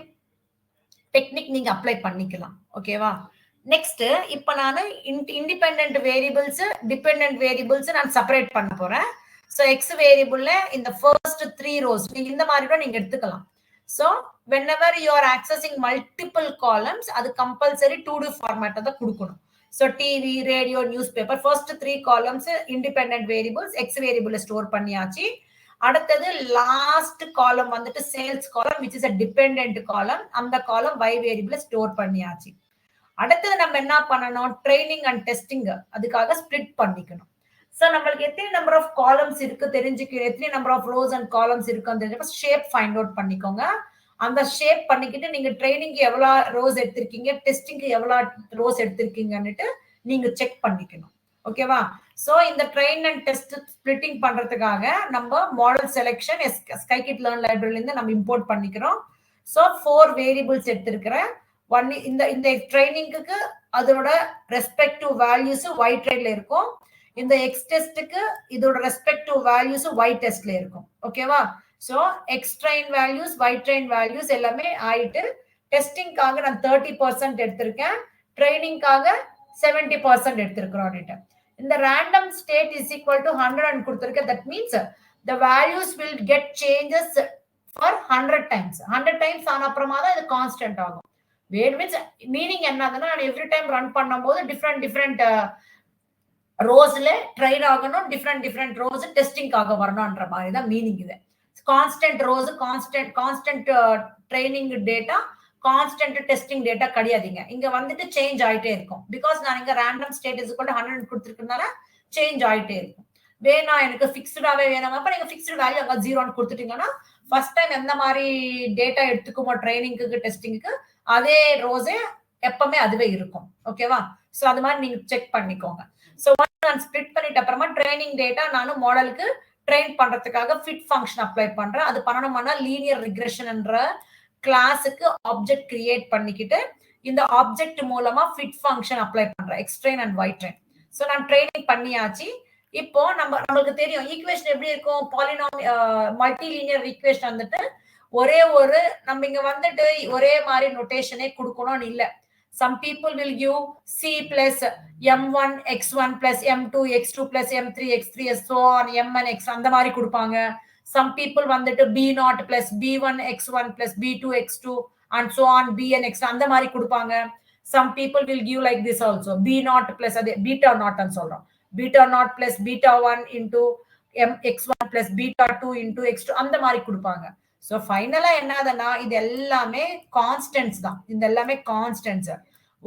டெக்னிக் நீங்க அப்ளை பண்ணிக்கலாம். ஓகேவா? நெக்ஸ்ட் இப்ப நான் இண்டிபெண்டன்ட் வேரியபிள்ஸ், டிபெண்டன்ட் வேரியபிள்ஸ் நான் செப்பரேட் பண்ண போறேன். சோ எக்ஸ் வேரியபிள்ல இந்த ஃபர்ஸ்ட் 3 ரோஸ் நீங்க இந்த மாதிரி கூட நீங்க எடுத்துக்கலாம். So whenever you are accessing multiple columns, அது compulsory 2D format தான் கொடுக்கணும். So TV, radio, newspaper, first 3 columns independent variables, X variable store பண்ணியாச்சு. அடுத்தது லாஸ்ட் காலம் வந்துட்டு சேல்ஸ் காலம் which is a dependent column, அந்த காலம் Y variable ஸ்டோர் பண்ணியாச்சு. அடுத்தது நம்ம என்ன பண்ணணும்? ட்ரைனிங் அண்ட் டெஸ்டிங் அதுக்காக ஸ்ப்ளிட் பண்ணிக்கணும். சோ நம்மளுக்கு எத்தனை நம்பர் ஆஃப் காலம்ஸ் இருக்கு தெரிஞ்சுக்க, எத்தனை number of rows and columns இருக்குன்னு தெரிஞ்சப்ப ஷேப் ஃபைண்ட் அவுட் பண்ணிக்கோங்க. அந்த ஷேப் பண்ணிக்கிட்டு நீங்க ட்ரைனிங்க்கு எவ்வளவு ரோஸ் எடுத்திருக்கீங்க, டெஸ்டிங்க்கு எவ்வளவு ரோஸ் எடுத்திருக்கீங்கன்னுட்டு நீங்க செக் பண்ணிக்கணும். ஓகேவா? சோ இந்த ட்ரெயின் அண்ட் டெஸ்ட் ஸ்பிளிட்டிங் பண்றதுக்காக நம்ம மாடல் செலக்ஷன் ஸ்கைகிட் லேர்ன் லைப்ரரியில இருந்து நம்ம இம்போர்ட் பண்ணிக்கிறோம். சோ 4 வேரியபிள்ஸ் எடுத்திருக்கிறேன். ஒன் இந்த ட்ரைனிங்க்கு அதோட ரெஸ்பெக்டிவ் வேல்யூஸ் ஒய் ட்ரைன்ல இருக்கும். இந்த எக்ஸ் டெஸ்ட்க்கு இதோட ரெஸ்பெக்டிவ் வேல்யூஸ் ஒய் டெஸ்ட்ல இருக்கும். ஓகேவா? So X train values, Y train values எல்லாமே ஆயிட்டு டெஸ்டிங்காக நான் 30% எடுத்திருக்கேன், ட்ரைனிங்காக 70% எடுத்திருக்கிறோம். இந்த random state is equal to 100 கொடுத்திருக்கேன். That means the values will get changes for 100 times. 100 times ஆன அப்புறமா தான் இது கான்ஸ்டன்ட் ஆகும். மீனிங் என்னதுன்னா நான் எவ்ரி டைம் ரன் பண்ணும்போது டிஃப்ரெண்ட் ரோஸ்ல ட்ரைன் ஆகணும், டிஃப்ரெண்ட் ரோஸ் டெஸ்டிங்காக வரணும்ன்ற மாதிரி தான் மீனிங். இது constant rows, constant training data, constant testing data கிடையாதுங்க. இங்க வந்துட்டு சேஞ்ச் ஆயிட்டே இருக்கும். பிகாஸ் நான் இங்க random state is equal to 100 கொடுத்திருக்கனால சேஞ்ச் ஆயிட்டே இருக்கும். வேணா எனக்கு ஃபிக்ஸ்டாவே வேணும் அப்ப நீங்க ஃபிக்ஸ்டு வேல்யூ அங்க 0 கொடுத்துட்டீங்கன்னா ஃபர்ஸ்ட் டைம் எந்த மாதிரி டேட்டா எடுத்துக்குமோ ட்ரைனிங்க்கு டெஸ்டிங்க்கு அதே ரோஸே எப்பவுமே அதுவே இருக்கும். ஓகேவா? சோ அது மாதிரி நீங்க செக் பண்ணிக்கோங்க. சோ நான் ஸ்ப்ளிட் பண்ணிட்ட அப்புறமா ட்ரைனிங் டேட்டா நானும் மாடலுக்கு ட்ரெயின் பண்றதுக்காக ஃபிட் ஃபங்க்ஷன் அப்ளை பண்றேன். அது பண்ணணும்னா லீனியர் ரிக்ரெஷன்ன்ற கிளாஸுக்கு ஆப்ஜெக்ட் கிரியேட் பண்ணிக்கிட்டு இந்த ஆப்ஜெக்ட் மூலமா ஃபிட் ஃபங்க்ஷன் அப்ளை பண்றேன், X train and Y train. So நான் ட்ரைனிங் பண்ணியாச்சு. இப்போ நம்மளுக்கு தெரியும் ஈக்குவேஷன் எப்படி இருக்கும், மல்டி லீனியர் ஈக்குவேஷன் வந்துட்டு ஒரே ஒரு நம்ம இங்க வந்துட்டு ஒரே மாதிரி நோட்டேஷனே கொடுக்கணும்னு இல்ல. Some people will give C plus M1 X1 plus M2 X2 plus M3 X3 so on Mn X அந்த மாதிரி கொடுப்பாங்க. Some people வந்துட்டு B0 plus B1 X1 plus B2 X2 and so on Bn X அந்த மாதிரி கொடுப்பாங்க. Some people will give like this also, B0 plus அதே beta naught ன்னு சொல்றோம், beta naught plus beta 1 into X1 plus beta 2 into X2 அந்த மாதிரி கொடுப்பாங்க. So ஃபைனலா என்னதுன்னா இது எல்லாமே கான்ஸ்டன்ட்ஸ் தான். இந்த எல்லாமே கான்ஸ்டன்ட்ஸ்.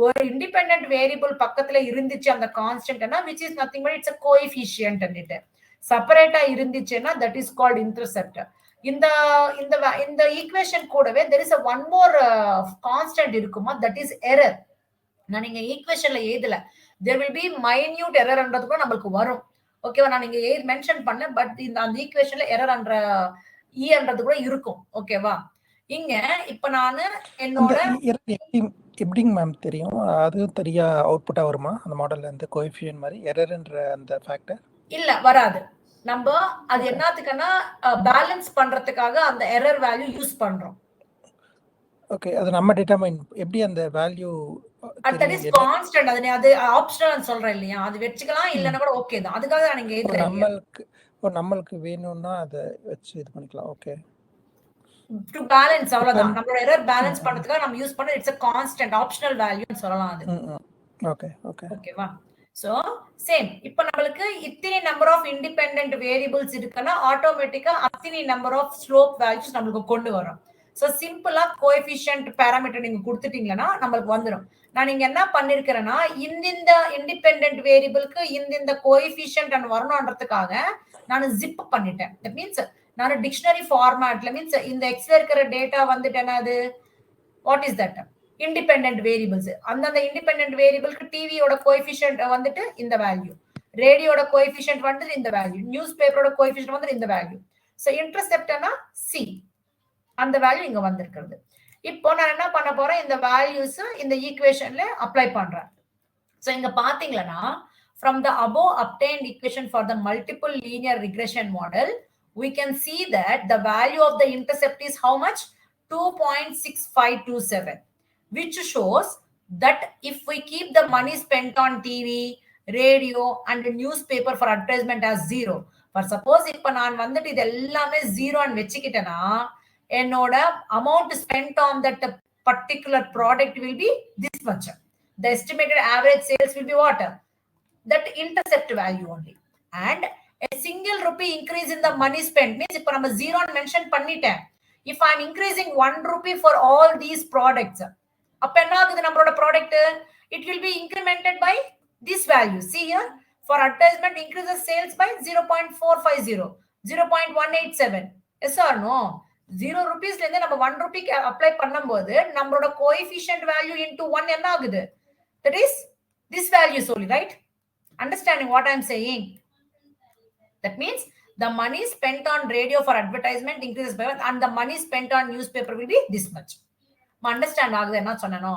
ஒரு இண்டிபெண்டன்ட் வேரியபிள் பக்கத்துல இருந்துச்சு அந்த கான்ஸ்டன்ட்னா which is nothing but it's a coefficient. செப்பரேட்டா இருந்துச்சுன்னா தட் இஸ் கால்ட் இன்டர்செப்ட். இந்த இந்த இந்த ஈக்குவேஷன் கூடவே there is a one more constant இருக்குமா, தட் இஸ் எரர். நான் நீங்க ஈக்குவேஷன்ல எழுதல, there will be minute எரர்ன்றது கூட நமக்கு வரும். ஓகேவா, நான் நீங்க மென்ஷன் பண்ண, பட் இந்த அந்த ஈக்குவேஷன்ல எரர் என்ற ஈன்றது கூட இருக்கும். ஓகேவா, இங்க இப்ப நானு என்னோட எப்படிங்க மேம் தெரியும்? அது தெரியா அவுட்புட்டா வருமா அந்த மாடல்ல இருந்து கோஎஃபிஷியன்ட் மாதிரி எரர்ன்ற அந்த ஃபேக்டர்? இல்ல, வராது. நம்ம அது என்னத்துக்குன்னா பேலன்ஸ் பண்றதுக்காக அந்த எரர் வேல்யூ யூஸ் பண்றோம். ஓகே, அது நம்ம டிட்டர்மைன் எப்படி அந்த வேல்யூ தட் இஸ் கான்ஸ்டன்ட். அது ஆப்ஷனல் சொல்றேன் இல்லையா, அது வெச்சுக்கலாம் இல்லனா கூட ஓகே தான். அதுக்காக நான் இங்க எழுதுறேன். நம்மளுக்கு வேணும்னா அத வெச்சு இது பண்ணிக்கலாம். ஓகே, டு பேலன்ஸ், அவ்வளவுதான். நம்மளோட எரர் பேலன்ஸ் பண்றதுக்காக நம்ம யூஸ் பண்ண இட்ஸ் a கான்ஸ்டன்ட் ஆப்ஷனல் வேல்யூன்னு சொல்லலாம் அது. ஓகே ஓகே ஓகேவா. சோ சேம், இப்போ நமக்கு இத்தனை நம்பர் ஆஃப் இண்டிபெண்டன்ட் வேரியபிள்ஸ் இருக்குன்னா ஆட்டோமேட்டிக்கா அத்தனை நம்பர் ஆஃப் ஸ்லோப் வேல்யூஸ் நமக்கு கொண்டு வரும். சோ சிம்பிளா கோஎஃபிஷியன்ட் பாராமீட்டர் நீங்க கொடுத்துட்டீங்கன்னா நமக்கு வந்துடும். நான் இங்க என்ன பண்ணிருக்கிறேன்னா, இந்த இண்டிபெண்டன்ட் வேரியபிளுக்கு இந்த கோஎஃபிஷியன்ட் வரணும்ன்றதுக்காக நான் ஜிப் பண்ணிட்டேன். தட் மீன்ஸ் நான் டிக்ஷனரி ஃபார்மேட்ல, மீன்ஸ் இந்த எக்ஸ்ல இருக்கிற டேட்டா வந்துட்டு என்னது, what is that, independent variables. அந்தந்த இண்டிபெண்டன்ட் வேரியபிளுக்கு டிவியோட கோஎஃபிஷியன்ட் வந்துட்டு இந்த வேல்யூ, ரேடியோட கோஎஃபிஷியன்ட் வந்துட்டு இந்த வேல்யூ, நியூஸ் பேப்பரோட கோஎஃபிஷியன்ட் வந்துட்டு இந்த வேல்யூ. சோ இன்டர்செப்ட்னா சி, அந்த வேல்யூ இங்க வந்திருக்கிறது. இப்போ நான் என்ன பண்ண போறேன், இந்த வேல்யூஸ் இந்த ஈக்குவேஷன்ல அப்ளை பண்றேன். சோ இங்க பாத்தீங்கன்னா, from the above obtained equation for the multiple linear regression model, we can see that the value of the intercept is how much, 2.6527, which shows that if we keep the money spent on TV, radio and newspaper for advertisement as zero, for suppose இப்ப நான் வந்துட்டு இது எல்லாமே ஜீரோன்னு வெச்சுக்கிட்டேனா, என்னோட amount spent on that particular product will be this much. The estimated average sales will be what, that intercept value only. And a single rupee increase in the money spent means இப்ப நம்ம zero mention பண்ணிட்டேன். If I am increasing 1 rupee for all these products, அப்ப என்ன ஆகுது நம்மளோட product, it will be incremented by this value. See here, for advertisement increases sales by 0.450, 0.187. yes or no? 0 rupeesல இருந்து நம்ம 1 rupee apply பண்ணும்போது நம்மளோட coefficient value into 1 என்ன ஆகுது, that is this value only, right? Understanding what I am saying? That means the money spent on radio for advertisement increases by 1 and the money spent on newspaper will be this much. Understand ஆகுது என்ன சொன்னனோ?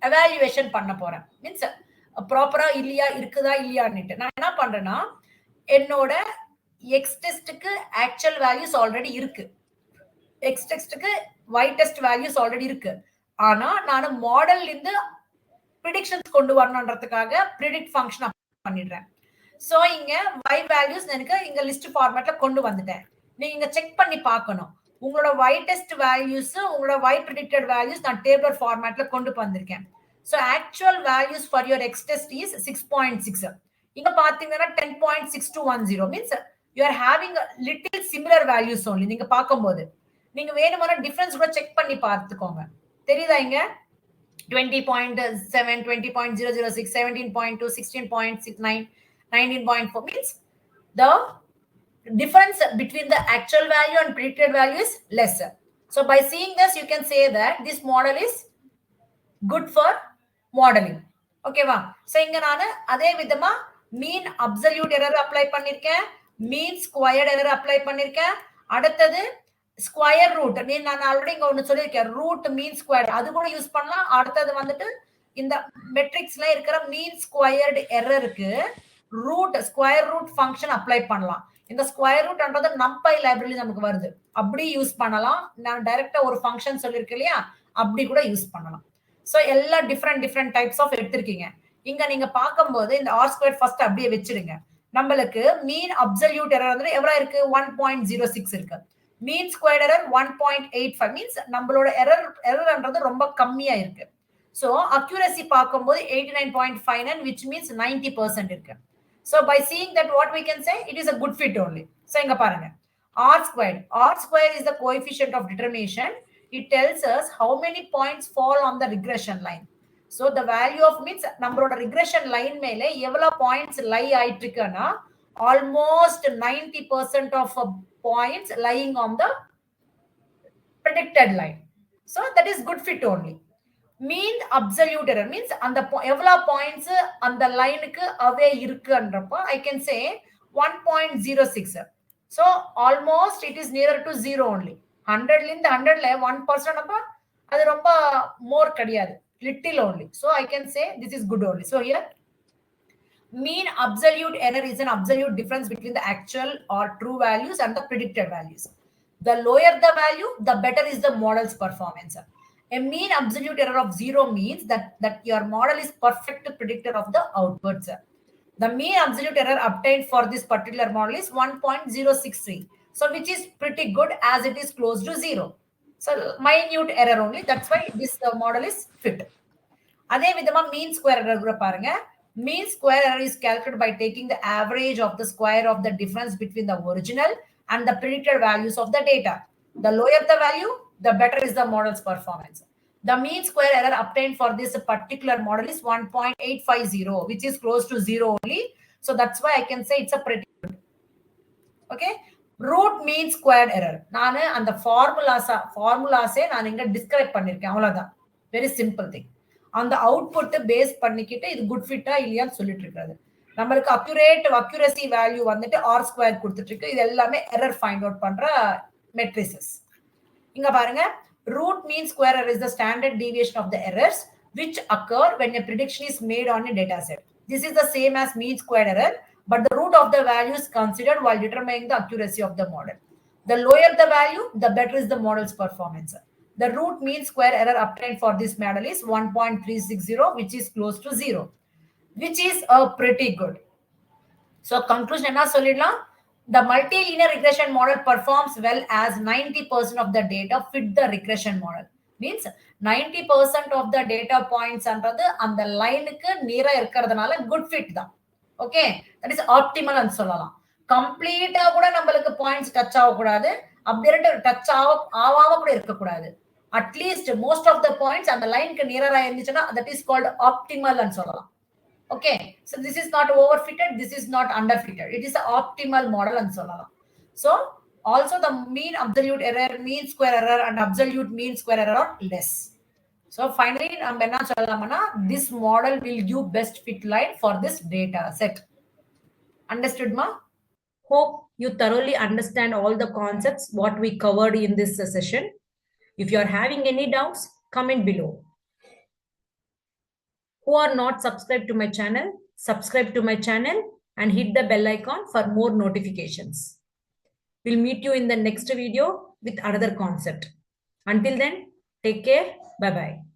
Evaluation பண்ண போறேன், means ப்ராப்பரா இல்லையா, இருக்குதா இல்லையான்னு. நான் என்ன பண்றேன்னா, என்னோட எக்ஸ் டெஸ்டுக்கு ஆக்சுவல் வேல்யூஸ் ஆல்ரெடி இருக்கு, எக்ஸ் டெஸ்டுக்கு ஒய் டெஸ்ட் வேல்யூஸ் ஆல்ரெடி இருக்கு. ஆனா நான் மாடல்ல இருந்து ப்ரிடிக்ஷன்ஸ் கொண்டு வரணும்ன்றதுக்காக ப்ரிடிக்ட் ஃபங்க்ஷன் பண்ணிடுறேன். சோ இங்க y வேல்யூஸ் எனக்கு இங்க லிஸ்ட் ஃபார்மேட்ல கொண்டு வந்துட்டேன். நீங்க இங்க செக் பண்ணி பார்க்கணும், உங்களோட y டெஸ்ட் வேல்யூஸ், உங்களோட y predicted வேல்யூஸ் நான் டேபிள் ஃபார்மேட்ல கொண்டு வந்திருக்கேன். So actual values for your x test is 6.6. இங்க பாத்தீங்கன்னா 10.6210 means you are having a little similar values only. நீங்க பாக்கும்போது நீங்க வேணும்னா டிஃபரன்ஸ் கூட செக் பண்ணி பார்த்துக்கோங்க. தெரியுதா? இங்க 20.7, 20.006, 17.2, 16.69, 19.4 means the difference between the actual value and predicted value is lesser. So by seeing this, you can say that this model is good for modeling. Okay va? So inga nanu adhe vidhama mean absolute error apply பண்ணிருக்கேன், mean squared error apply பண்ணிருக்கேன். அடுத்தது square root, நான் already இங்க ஒன்னு சொல்லியிருக்கேன், root mean square, அது கூட use பண்ணலாம். அடுத்தது வந்துட்டு இந்த மெட்ரிக்ஸ்ல இருக்கிற மீன் ஸ்கொயர்டு எரருக்கு root square root function apply பண்ணலாம். இந்த ஸ்கொயர் ரூட்ன்றது நம்பை லைப்ரரி நமக்கு வருது, அப்படி யூஸ் பண்ணலாம். நான் டைரக்டா ஒரு ஃபங்க்ஷன் சொல்லியிருக்கேன் இல்லையா, அப்படி கூட யூஸ் பண்ணலாம். சோ எல்லா டிஃப்ரெண்ட் டைப்ஸ் ஆஃப் எடுத்திருக்கீங்க. இங்க நீங்க பார்க்கும்போது இந்த ஆர் ஸ்கொயர் ஃபர்ஸ்ட் அப்படியே வச்சிடுங்க. நம்மளுக்கு மீன் அப்சல்யூட் எரர் வந்து எவ்வளவு இருக்கு, 1.06 இருக்கு. மீன் ஸ்கொயர்ட் எரர் 1.85 மீன்ஸ் நம்மளோட எரர்ன்றது ரொம்ப கம்மியா இருக்கு. சோ அக்யூரசி பார்க்கும்போது 89.59 which means 90% இருக்கு. So by seeing that, what we can say, it is a good fit only. So inga paranga, r squared is the coefficient of determination. It tells us how many points fall on the regression line. So the value of means நம்மளோட regression line மேல எவ்வளவு points lie ஆயிட்டு இருக்குன்னா almost 90% of points lying on the predicted line. So that is good fit only. Mean absolute error means அந்த எவ்வளவு points அந்த லைனுக்கு அவே இருக்குன்றப்ப I can say 1.06. So almost it is nearer to 0 only. 100 ல இருந்து 100 ல 1% அப்ப அது ரொம்ப more கிடையாது, little only. So I can say this is good only. So here mean absolute error is an absolute difference between the actual or true values and the predicted values. The lower the value, the better is the model's performance. A mean absolute error of 0 means that your model is perfect predictor of the outputs. The mean absolute error obtained for this particular model is 1.063. So which is pretty good as it is close to 0. So minute error only. That's why this model is fit. அதே விதமா mean square error கூட பாருங்க. Mean square error is calculated by taking the average of the square of the difference between the original and the predicted values of the data. The lower the value, the better is the model's performance. The mean square error obtained for this particular model is 1.850, which is close to 0 only. So that's why I can say it's a pretty good. Okay. Root mean squared error. நான் அந்த ஃபார்முலாஸே நான் இங்க describe பண்ணிருக்கேன், அவ்வளவுதான். Very simple thing. அந்த output base பண்ணிக்கிட்டு இது good ஃபிட்டா இல்லையான்னு சொல்லிட்டு இருக்காது. நம்மளுக்கு அக்யூரசி வேல்யூ வந்துட்டு ஆர் ஸ்கொயர் கொடுத்துட்டு இருக்கு. இது எல்லாமே எரர் ஃபைண்ட் அவுட் பண்ற மெட்ரிசஸ். இங்க பாருங்க, root mean square error is the standard deviation of the errors which occur when a prediction is made on a data set. This is the same as mean square error, but the root of the value is considered while determining the accuracy of the model. The lower the value, the better is the model's performance. The root mean square error obtained for this model is 1.360, which is close to 0, which is pretty good. So conclusion என்ன சொல்லிடலாம்? The multilinear regression model performs well as 90% of the data fit the regression model. Means 90% of the data points அன்றது அந்த லைனுக்கு நேரா இருக்கிறதுனால good fit தான். Okay, that is optimal னு சொல்லலாம். கம்ப்ளீட்டா கூட நம்மளுக்கு பாயிண்ட்ஸ் டச் ஆக கூடாது, அப்படியே டச் ஆவாம கூட இருக்க கூடாது. At least most of the points அந்த லைனுக்கு நேரா இருந்துச்சுன்னா தட் இஸ் கால்ட் ஆப்டிமல் னு சொல்லலாம். Okay, so this is not overfitted, this is not underfitted, it is an optimal model and so on. So also the mean absolute error, mean square error and absolute mean square error are less. So finally நம்ம என்ன சொல்லலாம்னா this model will give best fit line for this data set. Understood ma? Hope you thoroughly understand all the concepts what we covered in this session. If you are having any doubts, comment below. Who are not subscribed to my channel, subscribe to my channel and hit the bell icon for more notifications. We'll meet you in the next video with another concept. Until then, take care. Bye-bye.